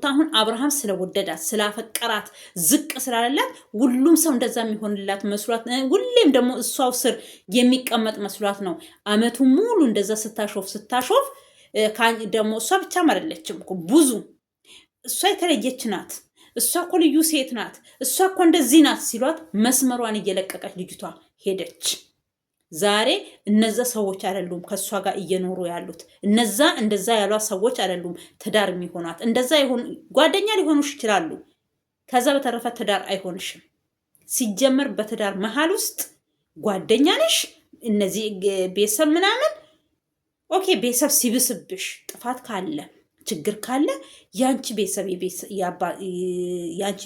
Speaker 1: አሁን አብርሃም ስለወደዳት ስላፈቀራት ዝቅ ስላለላት ሁሉም ሰው እንደዛ የሚሆንላት መስሏት፣ ሁሌም ደግሞ እሷው ስር የሚቀመጥ መስሏት ነው አመቱ ሙሉ እንደዛ ስታሾፍ ደግሞ እሷ ብቻም አይደለችም እኮ ብዙ እሷ የተለየች ናት፣ እሷ እኮ ልዩ ሴት ናት፣ እሷ እኮ እንደዚህ ናት ሲሏት መስመሯን እየለቀቀች ልጅቷ ሄደች። ዛሬ እነዛ ሰዎች አይደሉም ከሷ ጋር እየኖሩ ያሉት። እነዛ እንደዛ ያሏት ሰዎች አይደሉም ትዳር የሚሆናት። እንደዛ ይሆን ጓደኛ ሊሆኑሽ ይችላሉ። ከዛ በተረፈ ትዳር አይሆንሽም። ሲጀመር በትዳር መሃል ውስጥ ጓደኛ ነሽ፣ እነዚህ ቤተሰብ ምናምን ኦኬ። ቤተሰብ ሲብስብሽ ጥፋት ካለ ችግር ካለ ያንቺ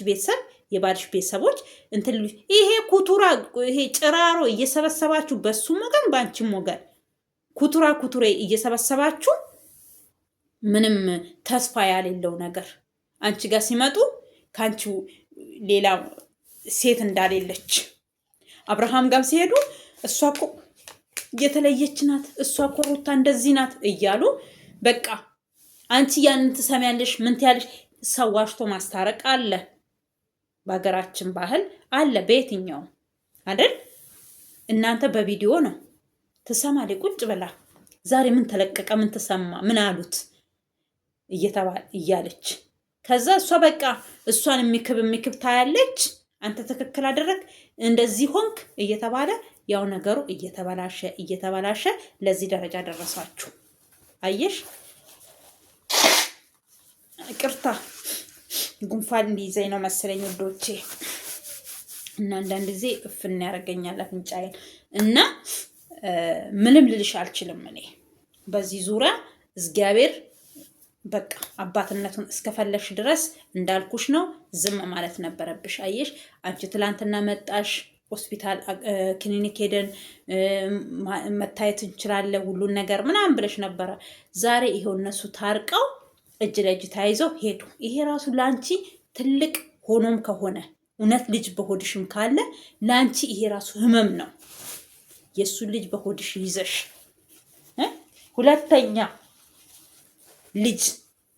Speaker 1: ቤተሰብ የባልሽ ቤተሰቦች እንትን ይሄ ኩቱራ ይሄ ጭራሮ እየሰበሰባችሁ በሱም ወገን በአንቺም ወገን ኩቱሬ እየሰበሰባችሁ ምንም ተስፋ ያሌለው ነገር አንቺ ጋር ሲመጡ ከአንቺ ሌላ ሴት እንዳሌለች አብርሃም ጋር ሲሄዱ እሷ እኮ የተለየች ናት፣ እሷ እኮ ሩታ እንደዚህ ናት እያሉ በቃ አንቺ ያንን ትሰሚያለሽ። ምን ትያለሽ? ሰው ዋሽቶ ማስታረቅ አለ በሀገራችን ባህል አለ። በየትኛው አይደል? እናንተ በቪዲዮ ነው ትሰማለች ቁጭ ብላ ዛሬ ምን ተለቀቀ፣ ምን ተሰማ፣ ምን አሉት እያለች ከዛ እሷ በቃ እሷን የሚክብ ታያለች። አንተ ትክክል አደረግ እንደዚህ ሆንክ እየተባለ ያው ነገሩ እየተበላሸ ለዚህ ደረጃ ደረሳችሁ። አየሽ? ቅርታ ጉንፋን እንዲይዘኝ ነው መሰለኝ ወዶቼ። እና አንዳንድ ጊዜ እፍን ያደርገኛል አፍንጫዬን እና ምንም ልልሽ አልችልም። እኔ በዚህ ዙሪያ እግዚአብሔር በቃ አባትነቱን እስከፈለሽ ድረስ እንዳልኩሽ ነው ዝም ማለት ነበረብሽ። አየሽ? አንቺ ትላንትና መጣሽ ሆስፒታል ክሊኒክ ሄደን መታየት እንችላለን ሁሉን ነገር ምናምን ብለሽ ነበረ። ዛሬ ይሄው እነሱ ታርቀው እጅ ለእጅ ተያይዘው ሄዱ። ይሄ ራሱ ለአንቺ ትልቅ ሆኖም ከሆነ እውነት ልጅ በሆድሽም ካለ ለአንቺ ይሄ ራሱ ህመም ነው። የእሱ ልጅ በሆድሽ ይዘሽ ሁለተኛ ልጅ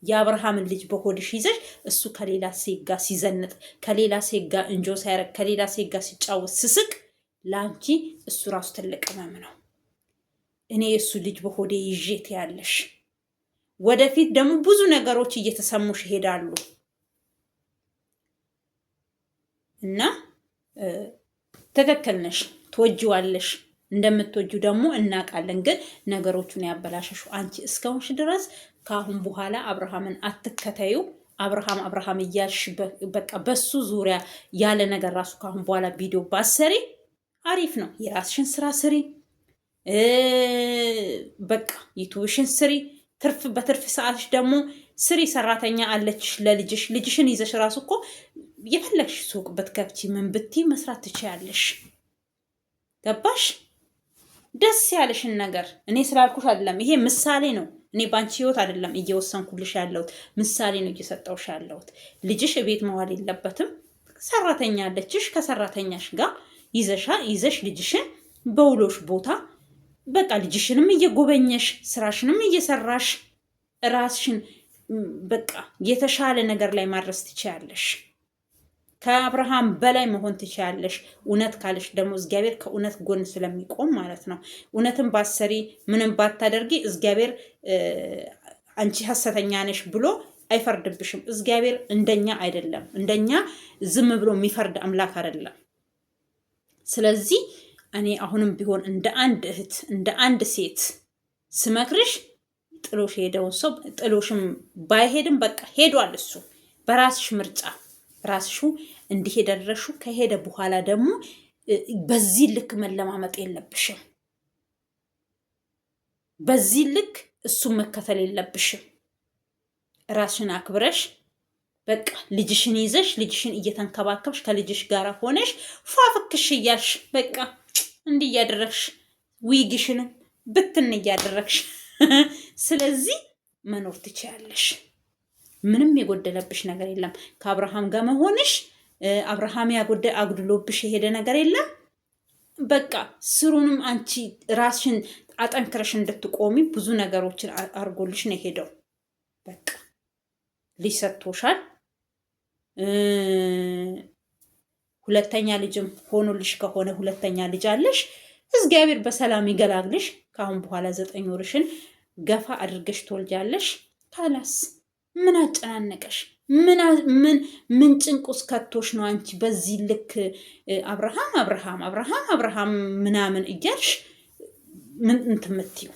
Speaker 1: የአብርሃምን ልጅ በሆድሽ ይዘሽ እሱ ከሌላ ሴት ጋር ሲዘንጥ፣ ከሌላ ሴት ጋር እንጆ ሳያረግ፣ ከሌላ ሴት ጋር ሲጫወት ስስቅ ለአንቺ እሱ ራሱ ትልቅ ህመም ነው። እኔ የእሱ ልጅ በሆዴ ይዤት ያለሽ ወደፊት ደግሞ ብዙ ነገሮች እየተሰሙሽ ይሄዳሉ እና ትክክል ነሽ፣ ትወጂዋለሽ። እንደምትወጁ ደግሞ እናውቃለን። ግን ነገሮቹን ያበላሸሹ አንቺ እስከሆንሽ ድረስ ከአሁን በኋላ አብርሃምን አትከተዩ። አብርሃም እያልሽ በቃ በሱ ዙሪያ ያለ ነገር ራሱ ከአሁን በኋላ ቪዲዮ ባሰሪ አሪፍ ነው። የራስሽን ስራ ስሪ፣ በቃ ዩቱብሽን ስሪ። በትርፍ ሰዓትሽ ደግሞ ስሪ። ሰራተኛ አለችሽ ለልጅሽ። ልጅሽን ይዘሽ ራሱ እኮ የፈለግሽ ሱቅ ብትከፍቺ ምን ብትይ መስራት ትችያለሽ። ገባሽ? ደስ ያለሽን ነገር እኔ ስላልኩሽ አይደለም። ይሄ ምሳሌ ነው። እኔ ባንቺ ህይወት አይደለም እየወሰንኩልሽ ያለሁት፣ ምሳሌ ነው እየሰጠውሽ ያለሁት። ልጅሽ ቤት መዋል የለበትም። ሰራተኛ አለችሽ። ከሰራተኛሽ ጋር ይዘሽ ልጅሽን በውሎሽ ቦታ በቃ ልጅሽንም እየጎበኘሽ ስራሽንም እየሰራሽ ራስሽን በቃ የተሻለ ነገር ላይ ማድረስ ትችያለሽ። ከአብርሃም በላይ መሆን ትችያለሽ። እውነት ካለሽ ደግሞ እግዚአብሔር ከእውነት ጎን ስለሚቆም ማለት ነው። እውነትን ባሰሪ ምንም ባታደርጊ እግዚአብሔር አንቺ ሐሰተኛ ነሽ ብሎ አይፈርድብሽም። እግዚአብሔር እንደኛ አይደለም። እንደኛ ዝም ብሎ የሚፈርድ አምላክ አይደለም። ስለዚህ እኔ አሁንም ቢሆን እንደ አንድ እህት እንደ አንድ ሴት ስመክርሽ ጥሎሽ ሄደውን ሰው ጥሎሽም ባይሄድም በቃ ሄዷል። እሱ በራስሽ ምርጫ ራስሹ እንዲሄድ አደረሹ። ከሄደ በኋላ ደግሞ በዚህ ልክ መለማመጥ የለብሽም። በዚህ ልክ እሱን መከተል የለብሽም። ራስሽን አክብረሽ በቃ ልጅሽን ይዘሽ ልጅሽን እየተንከባከብሽ ከልጅሽ ጋር ሆነሽ ፏፍክሽ እያልሽ በቃ እንዲህ እያደረግሽ ዊግሽንም ብትን እያደረግሽ ስለዚህ መኖር ትችያለሽ። ምንም የጎደለብሽ ነገር የለም። ከአብርሃም ጋር መሆንሽ አብርሃም አጉድሎብሽ የሄደ ነገር የለም። በቃ ስሩንም አንቺ ራስሽን አጠንክረሽ እንድትቆሚ ብዙ ነገሮችን አርጎልሽ ነው የሄደው። በቃ ልጅ ሰጥቶሻል። ሁለተኛ ልጅም ሆኖልሽ ከሆነ ሁለተኛ ልጅ አለሽ። እግዚአብሔር በሰላም ይገላግልሽ። ከአሁን በኋላ 9 ወርሽን ገፋ አድርገሽ ትወልጃለሽ። ካላስ ምን አጨናነቀሽ? ምን ጭንቁስ ከቶሽ ነው አንቺ በዚህ ልክ አብርሃም አብርሃም አብርሃም አብርሃም ምናምን እያልሽ ምን እንትምትዩ?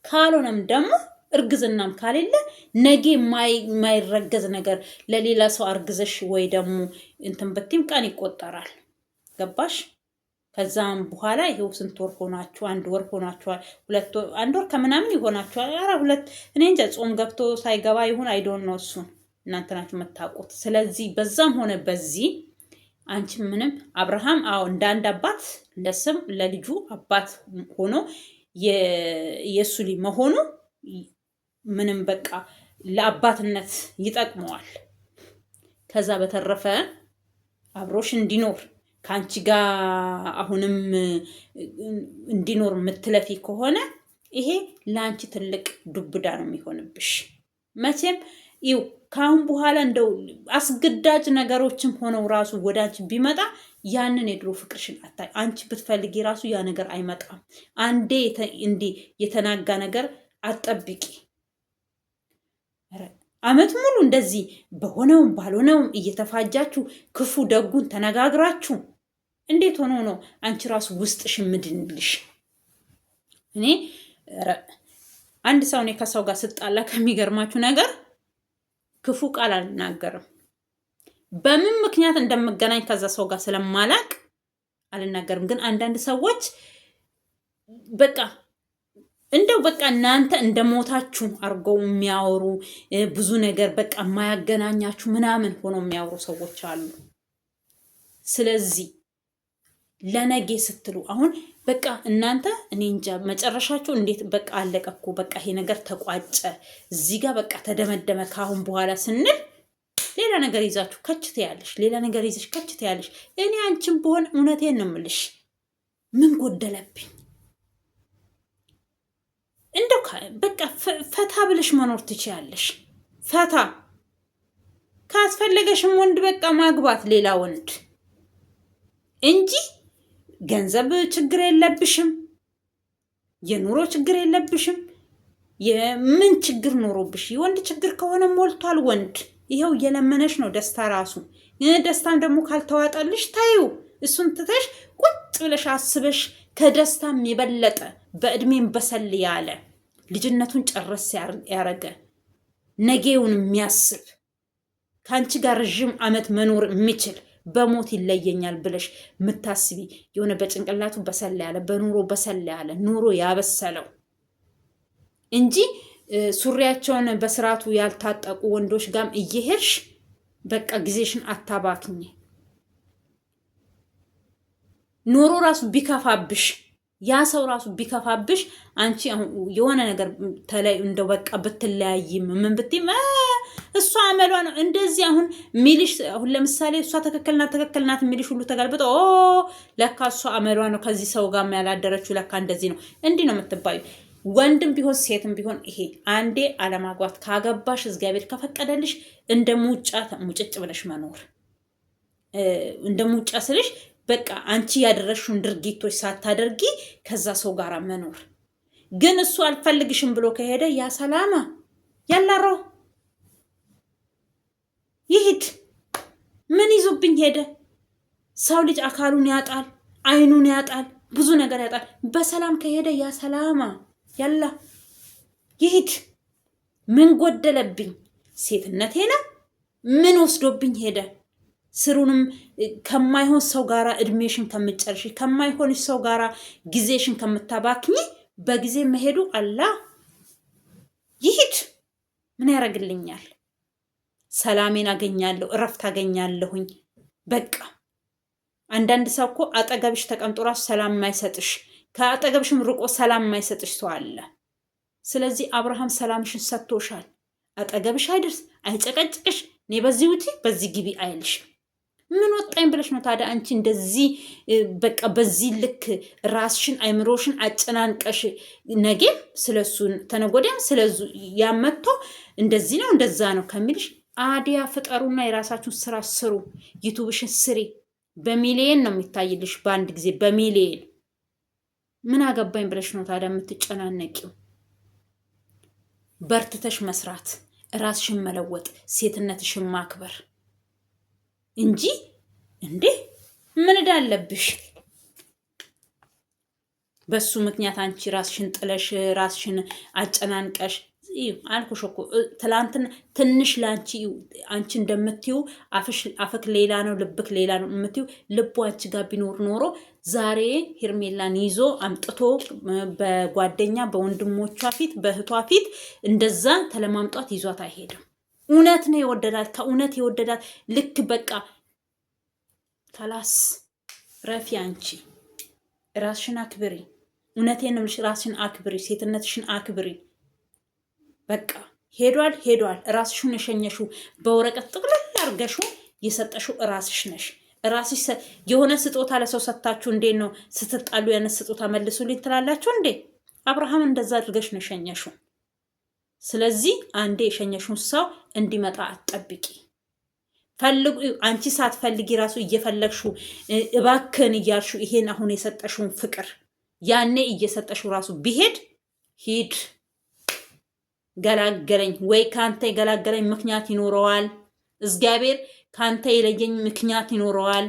Speaker 1: ካልሆነም ደግሞ እርግዝናም ካሌለ ነገ የማይረገዝ ነገር ለሌላ ሰው አርግዘሽ ወይ ደግሞ እንትን ብትይም ቀን ይቆጠራል። ገባሽ? ከዛም በኋላ ይሄው ስንት ወር ሆናችሁ? 1 ወር ሆናችኋል። 2 ወር 1 ወር ከምናምን ይሆናችኋል። ኧረ 2 እኔ እንጃ ጾም ገብቶ ሳይገባ ይሁን አይዶን ነው እሱን እናንተ ናችሁ የምታውቁት። ስለዚህ በዛም ሆነ በዚህ አንቺ ምንም አብርሃም እንደ አንድ አባት ለስም ለልጁ አባት ሆኖ የሱ ልጅ መሆኑ ምንም በቃ ለአባትነት ይጠቅመዋል። ከዛ በተረፈ አብሮሽ እንዲኖር ከአንቺ ጋር አሁንም እንዲኖር የምትለፊ ከሆነ ይሄ ለአንቺ ትልቅ ዱብዳ ነው የሚሆንብሽ። መቼም ይው ከአሁን በኋላ እንደው አስገዳጅ ነገሮችም ሆነው ራሱ ወደ አንቺ ቢመጣ ያንን የድሮ ፍቅርሽን አታይ። አንቺ ብትፈልጊ ራሱ ያ ነገር አይመጣም። አንዴ የተናጋ ነገር አትጠብቂ። አመት ሙሉ እንደዚህ በሆነውም ባልሆነውም እየተፋጃችሁ ክፉ ደጉን ተነጋግራችሁ እንዴት ሆኖ ነው አንቺ ራሱ ውስጥሽ ምድንልሽ? እኔ አንድ ሰው እኔ ከሰው ጋር ስጣላ ከሚገርማችሁ ነገር ክፉ ቃል አልናገርም። በምን ምክንያት እንደምገናኝ ከዛ ሰው ጋር ስለማላቅ አልናገርም። ግን አንዳንድ ሰዎች በቃ እንደው በቃ እናንተ እንደሞታችሁ አርገው የሚያወሩ ብዙ ነገር በቃ የማያገናኛችሁ ምናምን ሆኖ የሚያወሩ ሰዎች አሉ። ስለዚህ ለነገ ስትሉ አሁን በቃ እናንተ እኔ እንጃ መጨረሻችሁ እንዴት በቃ አለቀኩ፣ በቃ ይሄ ነገር ተቋጨ፣ እዚህ ጋር በቃ ተደመደመ ካሁን በኋላ ስንል ሌላ ነገር ይዛችሁ ከችት ያለሽ፣ ሌላ ነገር ይዘሽ ከችት ያለሽ። እኔ አንቺም በሆነ እውነቴን ነው የምልሽ፣ ምን ጎደለብኝ? እንደው በቃ ፈታ ብለሽ መኖር ትችያለሽ። ፈታ ካስፈለገሽም ወንድ በቃ ማግባት ሌላ ወንድ እንጂ ገንዘብ ችግር የለብሽም፣ የኑሮ ችግር የለብሽም። የምን ችግር ኖሮብሽ? የወንድ ችግር ከሆነ ሞልቷል ወንድ። ይኸው እየለመነሽ ነው ደስታ ራሱ። ደስታም ደግሞ ካልተዋጠልሽ ታዩ፣ እሱን ትተሽ ቁጭ ብለሽ አስበሽ ከደስታም የበለጠ በእድሜም በሰል ያለ ልጅነቱን ጨረስ ያረገ ነገውን የሚያስብ ከአንቺ ጋር ረዥም ዓመት መኖር የሚችል በሞት ይለየኛል ብለሽ ምታስቢ የሆነ በጭንቅላቱ በሰል ያለ በኑሮ በሰል ያለ ኑሮ ያበሰለው እንጂ ሱሪያቸውን በስርዓቱ ያልታጠቁ ወንዶች ጋም እየሄድሽ በቃ ጊዜሽን አታባክኝ። ኑሮ ራሱ ቢከፋብሽ ያ ሰው ራሱ ቢከፋብሽ አንቺ የሆነ ነገር ተላይ እንደው በቃ ብትለያይም ምን ብትይም እሷ አመሏ ነው እንደዚህ አሁን ሚልሽ። አሁን ለምሳሌ እሷ ትክክል ናት ሚልሽ ሁሉ ተጋልብጦ ለካ እሷ አመሏ ነው ከዚህ ሰው ጋር ያላደረችው ለካ እንደዚህ ነው እንዲህ ነው የምትባዩ። ወንድም ቢሆን ሴትም ቢሆን ይሄ አንዴ አለማግባት ካገባሽ እግዚአብሔር ከፈቀደልሽ እንደ ሙጫ ሙጭጭ ብለሽ መኖር። እንደ ሙጫ ስልሽ በቃ አንቺ ያደረሽውን ድርጊቶች ሳታደርጊ ከዛ ሰው ጋር መኖር። ግን እሱ አልፈልግሽም ብሎ ከሄደ ያ ሰላማ ያላሮ ይሄድ። ምን ይዞብኝ ሄደ? ሰው ልጅ አካሉን ያጣል፣ አይኑን ያጣል፣ ብዙ ነገር ያጣል። በሰላም ከሄደ ያ ሰላማ ያላ ይሄድ። ምን ጎደለብኝ? ሴትነቴ ነው። ምን ወስዶብኝ ሄደ? ስሩንም ከማይሆን ሰው ጋራ እድሜሽን ከምጨርሽ ከማይሆን ሰው ጋራ ጊዜሽን ከምታባክኝ በጊዜ መሄዱ አላህ ይሂድ። ምን ያደርግልኛል? ሰላሜን አገኛለሁ፣ እረፍት አገኛለሁኝ። በቃ አንዳንድ ሰው እኮ አጠገብሽ ተቀምጦ ራሱ ሰላም የማይሰጥሽ ከአጠገብሽም ርቆ ሰላም የማይሰጥሽ ሰው አለ። ስለዚህ አብርሃም ሰላምሽን ሰጥቶሻል። አጠገብሽ አይደርስ፣ አይጨቀጭቅሽ፣ እኔ በዚህ ውጪ በዚህ ግቢ አይልሽ። ምን ወጣኝ ብለሽ ነው ታዲያ አንቺ እንደዚህ በቃ በዚህ ልክ ራስሽን አይምሮሽን አጨናንቀሽ ነገም ስለሱ ተነጎዳም ስለዙ ያመጥቶ እንደዚህ ነው እንደዛ ነው ከሚልሽ አዲያ ፍጠሩና የራሳችሁን ስራ ስሩ። ዩቲዩብሽን ስሪ። በሚሊየን ነው የሚታይልሽ በአንድ ጊዜ በሚሊየን። ምን አገባኝ ብለሽ ነው ታዲያ የምትጨናነቂው? በርትተሽ መስራት፣ ራስሽን መለወጥ፣ ሴትነትሽን ማክበር እንጂ እንዴ ምን እንዳለብሽ በሱ ምክንያት አንቺ ራስሽን ጥለሽ ራስሽን አጨናንቀሽ አልኩሽ እኮ ትላንትና ትንሽ ላንቺ አንቺ እንደምትዩ አፍክ ሌላ ነው ልብክ ሌላ ነው የምትዩ ልቡ አንቺ ጋር ቢኖር ኖሮ ዛሬ ሄርሜላን ይዞ አምጥቶ በጓደኛ በወንድሞቿ ፊት በእህቷ ፊት እንደዛ ተለማምጧት ይዟት አይሄድም። እውነት ነው የወደዳት ከእውነት የወደዳት ልክ በቃ ከላስ ረፊ አንቺ ራስሽን አክብሪ። እውነቴን ነው ራስሽን አክብሪ፣ ሴትነትሽን አክብሪ። በቃ ሄዷል። ራስሽን የሸኘሽው በወረቀት ጥቅልል አድርገሽው የሰጠሽው ራስሽ ነሽ። ራስሽ የሆነ ስጦታ ለሰው ሰጣችሁ እንዴት ነው ስትጣሉ ያነ ስጦታ መልሱልኝ ትላላችሁ እንዴ? አብርሃም እንደዛ አድርገሽ ነው የሸኘሽው። ስለዚህ አንዴ የሸኘሽውን ሰው እንዲመጣ አትጠብቂ። ፈልጉ። አንቺ ሳትፈልጊ ራሱ እየፈለግሽው እባክን እያልሽው ይሄን አሁን የሰጠሽውን ፍቅር ያኔ እየሰጠሽው ራሱ ቢሄድ ሂድ ገላገለኝ ወይ ካንተ የገላገለኝ ምክንያት ይኖረዋል። እግዚአብሔር ካንተ የለየኝ ምክንያት ይኖረዋል።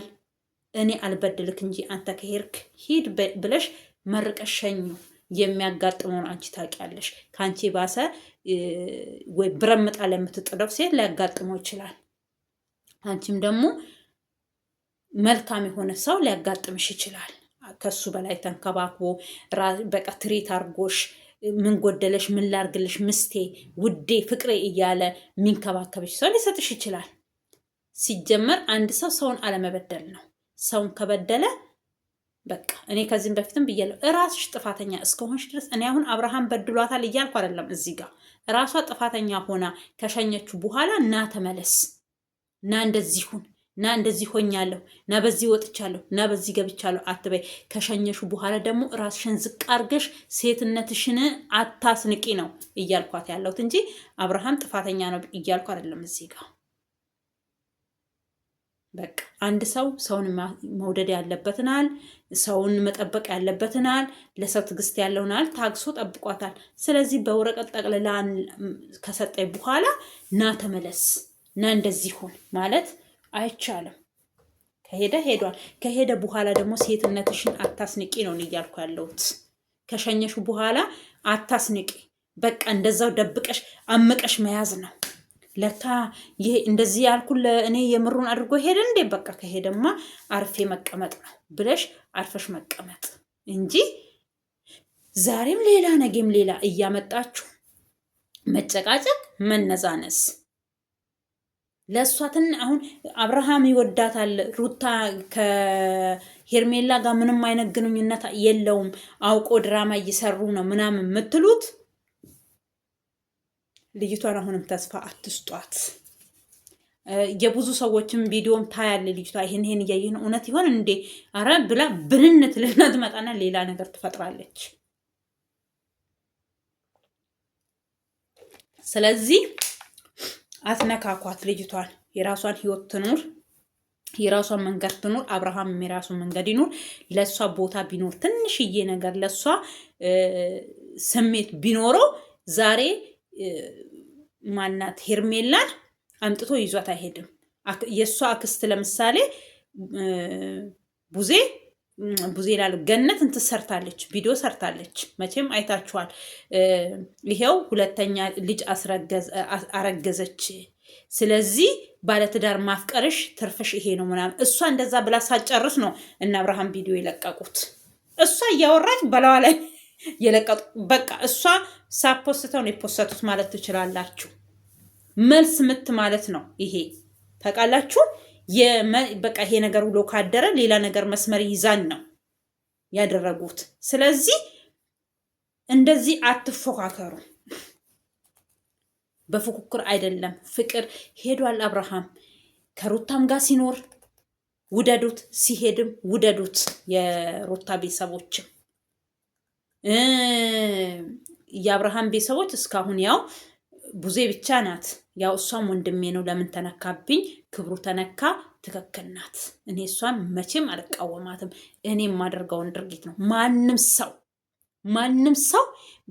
Speaker 1: እኔ አልበድልክ እንጂ አንተ ከሄድክ ሂድ ብለሽ መርቀሽ ሸኙ። የሚያጋጥመውን አንቺ ታውቂያለሽ። ካንቺ ባሰ ወይ ብረምጣ ለምትጥለው ሴት ሊያጋጥመው ይችላል። አንቺም ደግሞ መልካም የሆነ ሰው ሊያጋጥምሽ ይችላል። ከሱ በላይ ተንከባክቦ በቃ ትሪት አርጎሽ ምን ጎደለሽ፣ ምን ላርግልሽ፣ ምስቴ፣ ውዴ፣ ፍቅሬ እያለ የሚንከባከብሽ ሰው ሊሰጥሽ ይችላል። ሲጀመር አንድ ሰው ሰውን አለመበደል ነው። ሰውን ከበደለ በቃ እኔ ከዚህም በፊትም ብያለሁ፣ እራስሽ ጥፋተኛ እስከሆንሽ ድረስ እኔ አሁን አብርሃም በድሏታል እያልኩ አይደለም። እዚህ ጋር እራሷ ጥፋተኛ ሆና ከሸኘችው በኋላ ና ተመለስ፣ ና እንደዚህ ሁን፣ ና እንደዚህ ሆኛለሁ፣ ና በዚህ ወጥቻለሁ፣ ና በዚህ ገብቻለሁ አትበይ። ከሸኘሹ በኋላ ደግሞ ራስሽን ዝቅ አርገሽ ሴትነትሽን አታስንቂ ነው እያልኳት ያለሁት እንጂ አብርሃም ጥፋተኛ ነው እያልኩ አይደለም። እዚህ ጋር በቃ አንድ ሰው ሰውን መውደድ ያለበትናል፣ ሰውን መጠበቅ ያለበትናል፣ ለሰው ትዕግስት ያለውናል ታግሶ ጠብቋታል። ስለዚህ በወረቀት ጠቅልላ ከሰጠኝ በኋላ ና ተመለስ፣ ና እንደዚህ ሁን ማለት አይቻልም። ከሄደ ሄዷል። ከሄደ በኋላ ደግሞ ሴትነትሽን አታስንቂ ነው እያልኩ ያለሁት። ከሸኘሹ በኋላ አታስንቂ። በቃ እንደዛው ደብቀሽ አምቀሽ መያዝ ነው። ለካ ይሄ እንደዚህ ያልኩ ለእኔ የምሩን አድርጎ ሄደ እንዴ? በቃ ከሄደማ አርፌ መቀመጥ ነው ብለሽ አርፈሽ መቀመጥ እንጂ ዛሬም ሌላ ነገም ሌላ እያመጣችሁ መጨቃጨቅ፣ መነዛነስ ለሷትን አሁን አብርሃም ይወዳታል። ሩታ ከሄርሜላ ጋር ምንም አይነት ግንኙነት የለውም፣ አውቆ ድራማ እየሰሩ ነው ምናምን የምትሉት ልጅቷን አሁንም ተስፋ አትስጧት። የብዙ ሰዎችም ቪዲዮም ታያለ ልጅቷ ይሄን እያየን እውነት ይሆን እንዴ አረ ብላ ብንነት ለና ትመጣና ሌላ ነገር ትፈጥራለች። ስለዚህ አትነካኳት ልጅቷን። የራሷን ህይወት ትኑር፣ የራሷን መንገድ ትኑር። አብርሃም የራሱን መንገድ ይኑር። ለሷ ቦታ ቢኖር ትንሽዬ ነገር ለሷ ስሜት ቢኖረው ዛሬ ማናት ሄርሜላን አምጥቶ ይዟት አይሄድም። የሷ አክስት ለምሳሌ ቡዜ ላሉ ገነት እንትን ሰርታለች፣ ቪዲዮ ሰርታለች። መቼም አይታችኋል። ይሄው ሁለተኛ ልጅ አረገዘች። ስለዚህ ባለትዳር ማፍቀርሽ ትርፍሽ ይሄ ነው ምናምን። እሷ እንደዛ ብላ ሳጨርስ ነው እና አብርሃም ቪዲዮ የለቀቁት። እሷ እያወራች በላዋ ላይ የለቀቁ። በቃ እሷ ሳፖስተው ነው የፖሰቱት ማለት ትችላላችሁ። መልስ ምት ማለት ነው ይሄ ታውቃላችሁ። በቃ ይሄ ነገር ውሎ ካደረ ሌላ ነገር መስመር ይዛን ነው ያደረጉት። ስለዚህ እንደዚህ አትፎካከሩ። በፉክክር አይደለም ፍቅር ሄዷል። አብርሃም ከሩታም ጋር ሲኖር ውደዱት፣ ሲሄድም ውደዱት። የሩታ ቤተሰቦችም የአብርሃም ቤተሰቦች እስካሁን ያው ቡዜ ብቻ ናት። ያው እሷም ወንድሜ ነው ለምን ተነካብኝ፣ ክብሩ ተነካ፣ ትክክል ናት። እኔ እሷን መቼም አልቃወማትም። እኔ የማደርገውን ድርጊት ነው። ማንም ሰው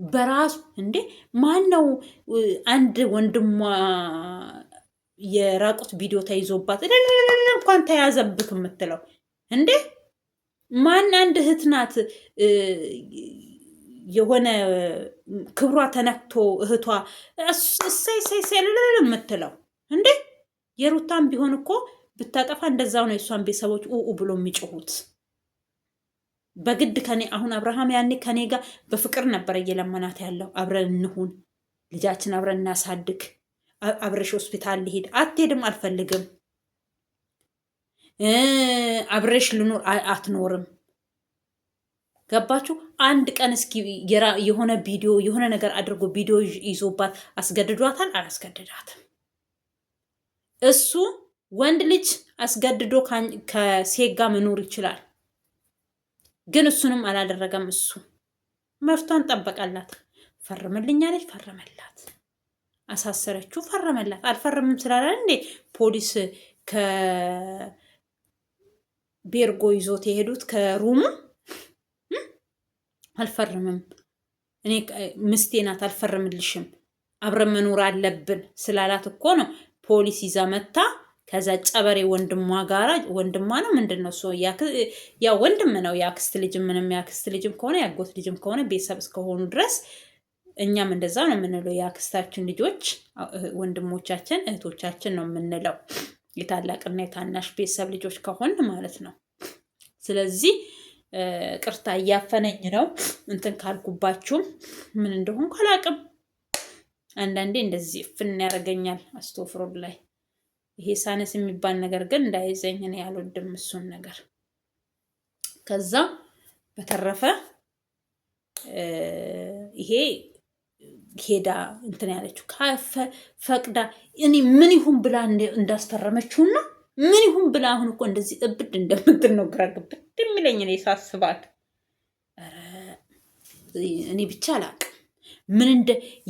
Speaker 1: በራሱ እንዴ ማን ነው አንድ ወንድሟ የራቁት ቪዲዮ ተይዞባት እንኳን ተያዘብክ የምትለው እንዴ? ማን አንድ እህት ናት የሆነ ክብሯ ተነክቶ እህቷ እሰይ የምትለው እንዴ? የሩታም ቢሆን እኮ ብታጠፋ እንደዛው ነው የእሷን ቤተሰቦች ብሎ የሚጮሁት። በግድ ከኔ አሁን አብርሃም ያኔ ከኔ ጋር በፍቅር ነበረ እየለመናት ያለው። አብረን እንሁን፣ ልጃችን አብረን እናሳድግ፣ አብረሽ ሆስፒታል ልሄድ። አትሄድም፣ አልፈልግም፣ አብረሽ ልኖር፣ አትኖርም። ገባችሁ? አንድ ቀን እስኪ የሆነ ቪዲዮ የሆነ ነገር አድርጎ ቪዲዮ ይዞባት አስገድዷታል? አላስገድዳትም። እሱ ወንድ ልጅ አስገድዶ ከሴት ጋር መኖር ይችላል፣ ግን እሱንም አላደረገም። እሱ መፍቷን ጠበቃላት። ፈርምልኝ አለች፣ ፈረመላት። አሳሰረችው፣ ፈረመላት። አልፈርምም ስላለ እንዴ ፖሊስ ከቤርጎ ይዞት የሄዱት ከሩሙ? አልፈርምም፣ እኔ ምስቴ ናት፣ አልፈርምልሽም፣ አብረን መኖር አለብን ስላላት እኮ ነው ፖሊስ ይዛ መታ። ከዛ ጨበሬ ወንድሟ ጋራ ወንድሟ ነው ምንድን ነው ያ ወንድም ነው የአክስት ልጅም ምንም የአክስት ልጅም ከሆነ ያጎት ልጅም ከሆነ ቤተሰብ እስከሆኑ ድረስ እኛም እንደዛ ነው የምንለው። የአክስታችን ልጆች ወንድሞቻችን እህቶቻችን ነው የምንለው፣ የታላቅና የታናሽ ቤተሰብ ልጆች ከሆን ማለት ነው። ስለዚህ ቅርታ እያፈነኝ ነው እንትን ካልኩባችሁም ምን እንደሆን ካላቅም አንዳንዴ እንደዚህ ፍን ያደርገኛል። አስተፍሮድ ላይ ይሄ ሳነስ የሚባል ነገር ግን እንዳይዘኝ እኔ ያልወድም እሱን ነገር። ከዛ በተረፈ ይሄ ሄዳ እንትን ያለችው ፈቅዳ እኔ ምን ይሁን ብላ እንዳስፈረመችውና ምን ይሁን ብላ አሁን እኮ እንደዚህ እብድ እንደምትል ነው ግራ ግብት የሚለኝ እኔ ሳስባት። እኔ ብቻ አላቅም ምን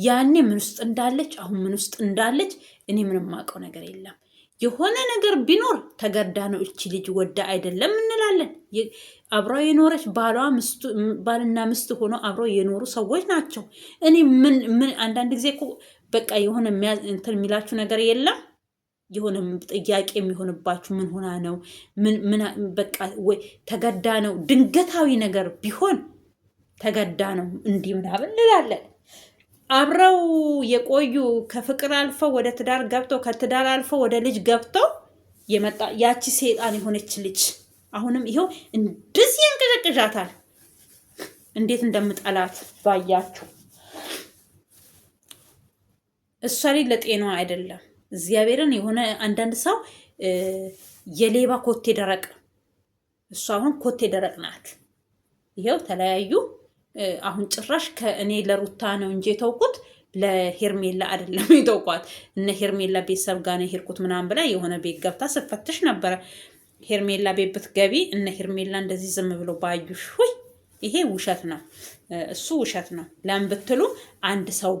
Speaker 1: ያኔ ምን ውስጥ እንዳለች አሁን ምን ውስጥ እንዳለች እኔ ምንም ማውቀው ነገር የለም። የሆነ ነገር ቢኖር ተገዳ ነው እቺ ልጅ ወዳ አይደለም እንላለን። አብረው የኖረች ባልና ምስት ሆኖ አብረው የኖሩ ሰዎች ናቸው። እኔ ምን አንዳንድ ጊዜ እኮ በቃ የሆነ እንትን የሚላችሁ ነገር የለም። የሆነ ጥያቄ የሚሆንባችሁ ምን ሆና ነው ምን በቃ ወይ ተገዳ ነው። ድንገታዊ ነገር ቢሆን ተገዳ ነው እንዲህ ምናምን እንላለን። አብረው የቆዩ ከፍቅር አልፈው ወደ ትዳር ገብተው ከትዳር አልፈው ወደ ልጅ ገብተው የመጣ ያቺ ሴጣን የሆነች ልጅ አሁንም ይኸው እንደዚህ ያንቀዠቅዣታል። እንዴት እንደምጠላት ባያችሁ። እሷ ላይ ለጤናዋ አይደለም እግዚአብሔርን የሆነ አንዳንድ ሰው የሌባ ኮቴ ደረቅ፣ እሷ አሁን ኮቴ ደረቅ ናት። ይኸው ተለያዩ። አሁን ጭራሽ ከእኔ ለሩታ ነው እንጂ የተውኩት ለሄርሜላ አይደለም የተውኳት። እነ ሄርሜላ ቤተሰብ ጋር ነው የሄድኩት ምናምን ብላ የሆነ ቤት ገብታ ስፈትሽ ነበረ። ሄርሜላ ቤት ብትገቢ እነ ሄርሜላ እንደዚህ ዝም ብሎ ባዩሽ ወይ ይሄ ውሸት ነው፣ እሱ ውሸት ነው። ለምን ብትሉ አንድ ሰው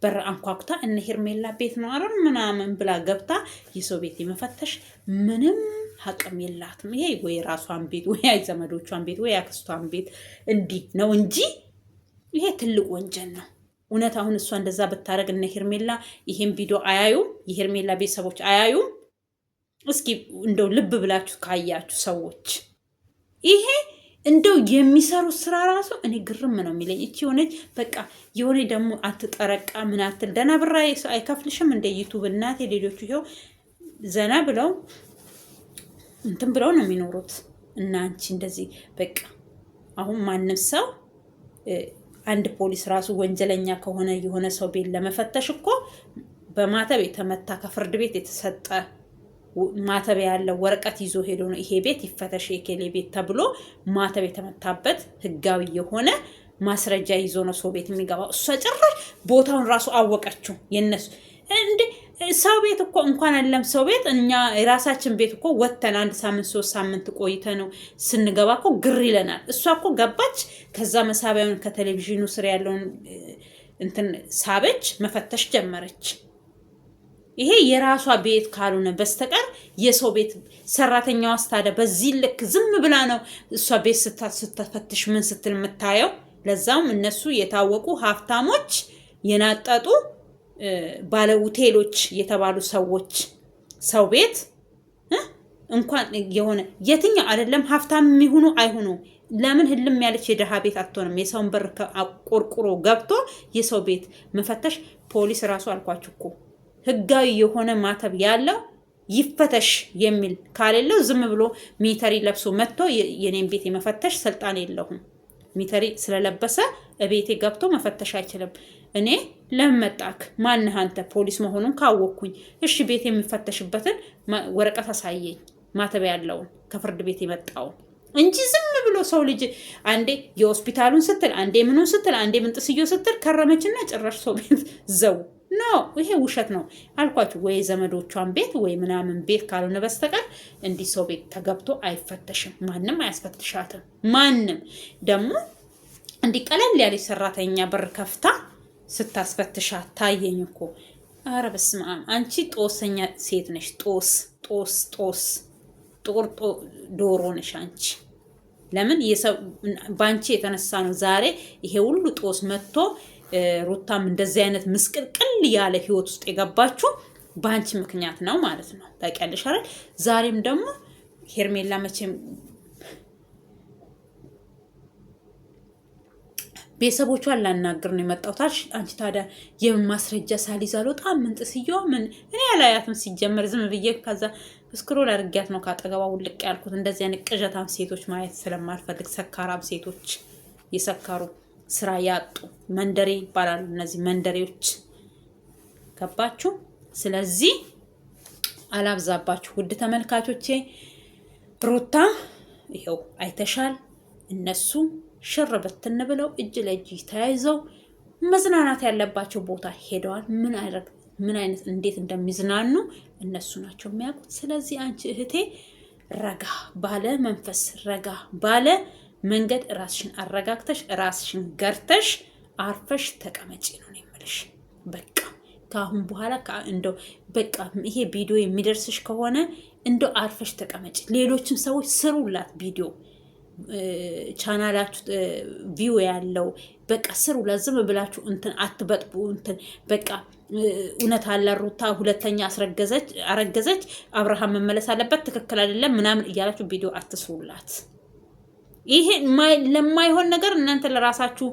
Speaker 1: በር አንኳኩታ እነ ሄርሜላ ቤት ነው አይደል ምናምን ብላ ገብታ የሰው ቤት የመፈተሽ ምንም አቅም የላትም። ይሄ ወይ ራሷን ቤት ወይ ዘመዶቿን ቤት ወይ አክስቷን ቤት እንዲህ ነው እንጂ ይሄ ትልቅ ወንጀል ነው። እውነት አሁን እሷ እንደዛ ብታረግ እነ ሄርሜላ ይሄን ቪዲዮ አያዩም? የሄርሜላ ቤተሰቦች አያዩም? እስኪ እንደው ልብ ብላችሁ ካያችሁ ሰዎች ይሄ እንደው የሚሰሩት ስራ ራሱ እኔ ግርም ነው የሚለኝ። እቺ የሆነች በቃ የሆነ ደግሞ አትጠረቃ ምን አትል ደህና ብራ አይከፍልሽም እንደ ዩቱብ እናቴ። ሌሎቹ ይኸው ዘና ብለው እንትን ብለው ነው የሚኖሩት። እና አንቺ እንደዚህ በቃ አሁን ማንም ሰው አንድ ፖሊስ ራሱ ወንጀለኛ ከሆነ የሆነ ሰው ቤት ለመፈተሽ እኮ በማተብ የተመታ ከፍርድ ቤት የተሰጠ ማተብ ያለው ወረቀት ይዞ ሄዶ ነው ይሄ ቤት ይፈተሽ የኬሌ ቤት ተብሎ ማተብ የተመታበት ህጋዊ የሆነ ማስረጃ ይዞ ነው ሰው ቤት የሚገባው። እሷ ጭራሽ ቦታውን ራሱ አወቀችው የነሱ እንዴ። ሰው ቤት እኮ እንኳን አይደለም ሰው ቤት እኛ የራሳችን ቤት እኮ ወተን 1 ሳምንት 3 ሳምንት ቆይተ ነው ስንገባ እኮ ግር ይለናል። እሷ እኮ ገባች፣ ከዛ መሳቢያውን ከቴሌቪዥኑ ስር ያለውን እንትን ሳበች፣ መፈተሽ ጀመረች። ይሄ የራሷ ቤት ካልሆነ በስተቀር የሰው ቤት ሰራተኛዋ ስታደ በዚህ ልክ ዝም ብላ ነው እሷ ቤት ስትፈትሽ ምን ስትል የምታየው? ለዛውም እነሱ የታወቁ ሀብታሞች የናጠጡ ባለ ሆቴሎች የተባሉ ሰዎች ሰው ቤት እንኳን የሆነ የትኛው አይደለም ሀብታም የሚሆኑ አይሆኑ ለምን ህልም ያለች የደሃ ቤት አትሆንም? የሰውን በር ቆርቁሮ ገብቶ የሰው ቤት መፈተሽ ፖሊስ ራሱ አልኳችሁ እኮ ህጋዊ የሆነ ማተብ ያለው ይፈተሽ የሚል ካሌለው ዝም ብሎ ሚተሪ ለብሶ መጥቶ የኔን ቤት የመፈተሽ ስልጣን የለውም። ሚተሪ ስለለበሰ ቤቴ ገብቶ መፈተሽ አይችልም። እኔ ለመጣክ ማንህ አንተ ፖሊስ መሆኑን ካወቅኩኝ እሺ ቤት የሚፈተሽበትን ወረቀት አሳየኝ፣ ማተብ ያለውን ከፍርድ ቤት የመጣውን እንጂ ዝም ብሎ ሰው ልጅ አንዴ የሆስፒታሉን ስትል አንዴ ምኑን ስትል አንዴ ምንጥስዮ ስትል ከረመችና ጭራሽ ሰው ቤት ዘው ነው። ይሄ ውሸት ነው አልኳችሁ። ወይ ዘመዶቿን ቤት ወይ ምናምን ቤት ካልሆነ በስተቀር እንዲህ ሰው ቤት ተገብቶ አይፈተሽም። ማንም አያስፈትሻትም። ማንም ደግሞ እንዲህ ቀለል ያለች ሰራተኛ በር ከፍታ ስታስፈትሻት ታየኝ እኮ። ኧረ በስመ አብ አንቺ ጦሰኛ ሴት ነሽ። ጦስ ጦርጦ ዶሮ ነሽ አንቺ። ለምን ባንቺ የተነሳ ነው ዛሬ ይሄ ሁሉ ጦስ መጥቶ ሩታም እንደዚህ አይነት ምስቅልቅል ያለ ህይወት ውስጥ የገባችሁ ባንቺ ምክንያት ነው ማለት ነው። ታውቂያለሽ አይደል? ዛሬም ደግሞ ሄርሜላ መቼም ቤተሰቦቿን ላናግር ነው የመጣሁት። አንቺ ታዲያ የማስረጃ ሳሊዝ አልወጣም ምን ጥስየው ምን እኔ ያላያትም ሲጀመር ዝም ብዬ ከዛ ስክሮል አድርጊያት ነው ካጠገባ ውልቅ ያልኩት። እንደዚህ አይነት ቅዠታም ሴቶች ማየት ስለማልፈልግ፣ ሰካራም ሴቶች የሰካሩ ስራ ያጡ መንደሬ ይባላሉ እነዚህ መንደሬዎች። ገባችሁ? ስለዚህ አላብዛባችሁ ውድ ተመልካቾቼ። ሩታ ይኸው አይተሻል። እነሱ ሽር በትን ብለው እጅ ለእጅ ተያይዘው መዝናናት ያለባቸው ቦታ ሄደዋል። ምን አይነት እንዴት እንደሚዝናኑ እነሱ ናቸው የሚያውቁት። ስለዚህ አንቺ እህቴ ረጋ ባለ መንፈስ ረጋ ባለ መንገድ ራስሽን አረጋግተሽ ራስሽን ገርተሽ አርፈሽ ተቀመጪ ነው የምልሽ። በቃ ካሁን በኋላ እንደው በቃ ይሄ ቪዲዮ የሚደርስሽ ከሆነ እንደው አርፈሽ ተቀመጪ። ሌሎችም ሰዎች ስሩላት ቪዲዮ ቻናላችሁ ቪው ያለው በቃ ስሩላት። ዝም ብላችሁ እንትን አትበጥቡ። እንትን በቃ እውነት አለ ሩታ ሁለተኛ አረገዘች አብርሃም መመለስ አለበት ትክክል አይደለም ምናምን እያላችሁ ቪዲዮ አትስሩላት። ይሄ ለማይሆን ነገር እናንተ ለራሳችሁ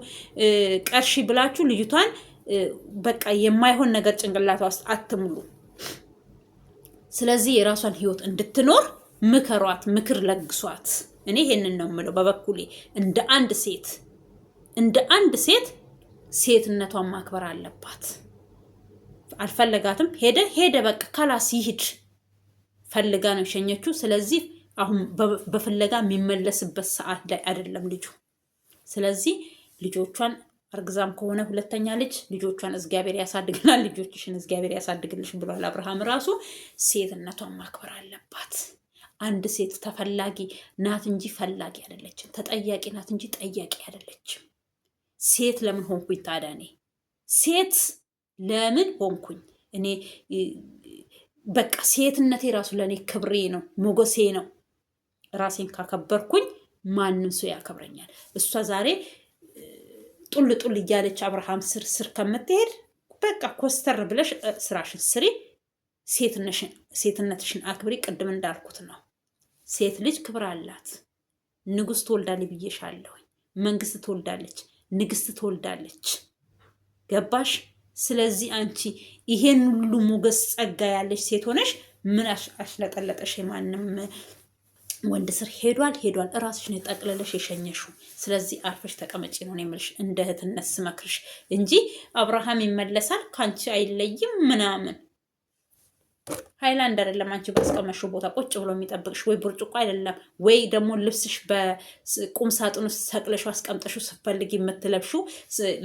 Speaker 1: ቀርሺ ብላችሁ ልጅቷን በቃ የማይሆን ነገር ጭንቅላቷ ውስጥ አትምሉ። ስለዚህ የራሷን ህይወት እንድትኖር ምከሯት፣ ምክር ለግሷት። እኔ ይሄንን ነው የምለው በበኩሌ። እንደ አንድ ሴት ሴትነቷን ማክበር አለባት። አልፈለጋትም ሄደ በቃ ካላስ ይሂድ። ፈልጋ ነው የሸኘችው። ስለዚህ አሁን በፍለጋ የሚመለስበት ሰዓት ላይ አይደለም ልጁ። ስለዚህ ልጆቿን አርግዛም ከሆነ ሁለተኛ ልጆቿን እግዚአብሔር ያሳድግናል፣ ልጆችሽን እግዚአብሔር ያሳድግልሽ ብሏል አብርሃም ራሱ። ሴትነቷን ማክበር አለባት። አንድ ሴት ተፈላጊ ናት እንጂ ፈላጊ አይደለችም። ተጠያቂ ናት እንጂ ጠያቂ አይደለችም። ሴት ለምን ሆንኩኝ ታዲያ? እኔ ሴት ለምን ሆንኩኝ? እኔ በቃ ሴትነቴ ራሱ ለእኔ ክብሬ ነው፣ ሞገሴ ነው። ራሴን ካከበርኩኝ ማንም ሰው ያከብረኛል። እሷ ዛሬ ጡል እያለች አብርሃም ስር ከምትሄድ በቃ ኮስተር ብለሽ ስራሽን ስሪ፣ ሴትነትሽን አክብሪ። ቅድም እንዳልኩት ነው። ሴት ልጅ ክብር አላት። ንጉስ ትወልዳለች ብዬሻለሁ። መንግስት ትወልዳለች፣ ንግስት ትወልዳለች። ገባሽ? ስለዚህ አንቺ ይሄን ሁሉ ሞገስ ጸጋ ያለሽ ሴት ሆነሽ ምን አሽለጠለጠሽ? የማንም ወንድ ስር ሄዷል እራስሽን የጠቅለለሽ የሸኘሽው። ስለዚህ አርፈሽ ተቀመጪ ነው የምልሽ እንደ እህትነት ስመክርሽ እንጂ አብርሃም ይመለሳል ካንቺ አይለይም ምናምን ሃይላንድ አይደለም አንቺ ባስቀመሽው ቦታ ቁጭ ብሎ የሚጠብቅሽ፣ ወይ ብርጭቆ አይደለም፣ ወይ ደግሞ ልብስሽ በቁም ሳጥን ውስጥ ሰቅለሽ አስቀምጠሽ ስትፈልጊ የምትለብሺው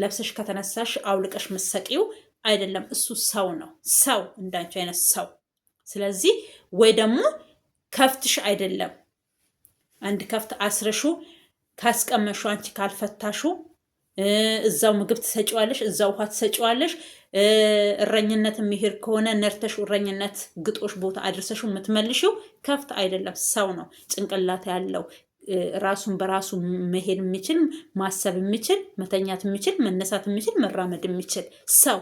Speaker 1: ለብሰሽ ከተነሳሽ አውልቀሽ መሰቂው አይደለም። እሱ ሰው ነው፣ ሰው እንዳንቺ አይነት ሰው። ስለዚህ ወይ ደግሞ ከፍትሽ አይደለም አንድ ከፍት አስረሹ ካስቀመሹ አንቺ ካልፈታሹ እዛው ምግብ ትሰጪዋለሽ፣ እዛው ውሃ ትሰጪዋለሽ። እረኝነት የሚሄድ ከሆነ ነርተሽ እረኝነት ግጦሽ ቦታ አድርሰሽ የምትመልሺው ከፍት አይደለም፣ ሰው ነው። ጭንቅላት ያለው ራሱን በራሱ መሄድ የሚችል ማሰብ የሚችል መተኛት የሚችል መነሳት የሚችል መራመድ የሚችል ሰው።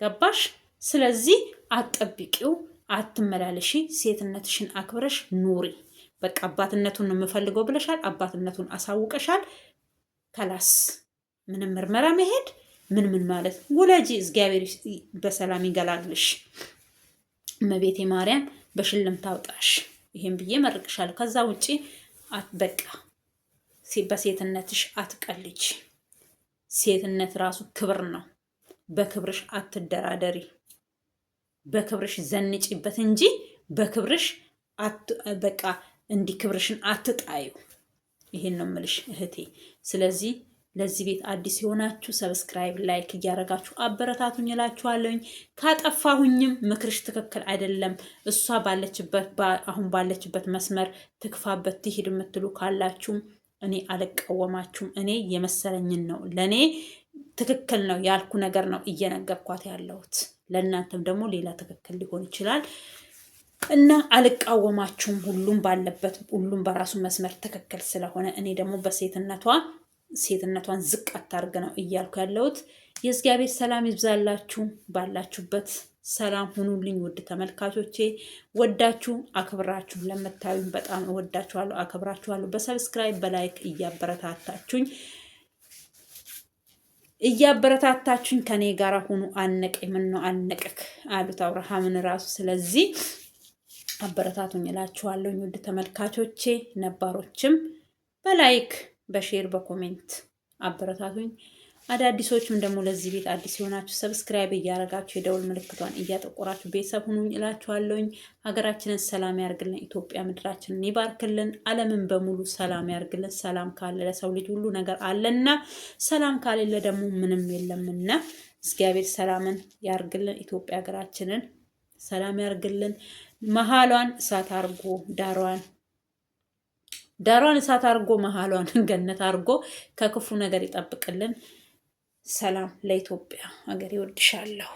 Speaker 1: ገባሽ? ስለዚህ አትጠብቂው፣ አትመላለሺ። ሴትነትሽን አክብረሽ ኑሪ። በቃ አባትነቱን ነው የምፈልገው ብለሻል። አባትነቱን አሳውቀሻል። ከላስ ምንም ምርመራ መሄድ ምን ማለት ውለጂ። እግዚአብሔር በሰላም ይገላልሽ። እመቤቴ ማርያም በሽልም ታውጣሽ። ይሄን ብዬ መርቅሻለሁ። ከዛ ውጪ በቃ በሴትነትሽ አትቀልጂ። ሴትነት ራሱ ክብር ነው። በክብርሽ አትደራደሪ። በክብርሽ ዘንጪበት እንጂ በክብርሽ በቃ እንዲህ ክብርሽን አትጣዩ። ይሄን ነው የምልሽ እህቴ። ስለዚህ ለዚህ ቤት አዲስ የሆናችሁ ሰብስክራይብ፣ ላይክ እያደረጋችሁ አበረታቱኝ እላችኋለሁኝ። ካጠፋሁኝም ምክርሽ ትክክል አይደለም፣ እሷ አሁን ባለችበት መስመር ትክፋበት ትሂድ የምትሉ ካላችሁም እኔ አልቃወማችሁም። እኔ የመሰለኝን ነው፣ ለእኔ ትክክል ነው ያልኩ ነገር ነው እየነገርኳት ያለሁት። ለእናንተም ደግሞ ሌላ ትክክል ሊሆን ይችላል እና አልቃወማችሁም። ሁሉም ባለበት ሁሉም በራሱ መስመር ትክክል ስለሆነ እኔ ደግሞ ሴትነቷን ዝቅ አታርግ ነው እያልኩ ያለሁት። የእግዚአብሔር ሰላም ይብዛላችሁ። ባላችሁበት ሰላም ሁኑልኝ ውድ ተመልካቾቼ። ወዳችሁ አክብራችሁ ለምታዩኝ በጣም እወዳችኋለሁ፣ አክብራችኋለሁ። በሰብስክራይብ በላይክ እያበረታታችሁኝ ከኔ ጋር ሁኑ። አነቀ ምን ነው አነቀክ አሉት አብርሃምን ራሱ። ስለዚህ አበረታቱኝ እላችኋለሁ ውድ ተመልካቾቼ። ነባሮችም በላይክ በሼር በኮሜንት አበረታቱኝ። አዳዲሶችም ደግሞ ለዚህ ቤት አዲስ የሆናችሁ ሰብስክራይብ እያደረጋችሁ የደውል ምልክቷን እያጠቆራችሁ ቤተሰብ ሁኑኝ እላችኋለሁኝ። ሀገራችንን ሰላም ያርግልን፣ ኢትዮጵያ ምድራችንን ይባርክልን፣ ዓለምን በሙሉ ሰላም ያርግልን። ሰላም ካለ ለሰው ልጅ ሁሉ ነገር አለና፣ ሰላም ካሌለ ደግሞ ምንም የለምና እግዚአብሔር ሰላምን ያርግልን። ኢትዮጵያ ሀገራችንን ሰላም ያርግልን። መሃሏን እሳት አርጎ ዳሯን እሳት አርጎ መሃሏን ገነት አርጎ ከክፉ ነገር ይጠብቅልን። ሰላም ለኢትዮጵያ ሀገር። ይወድሻለሁ።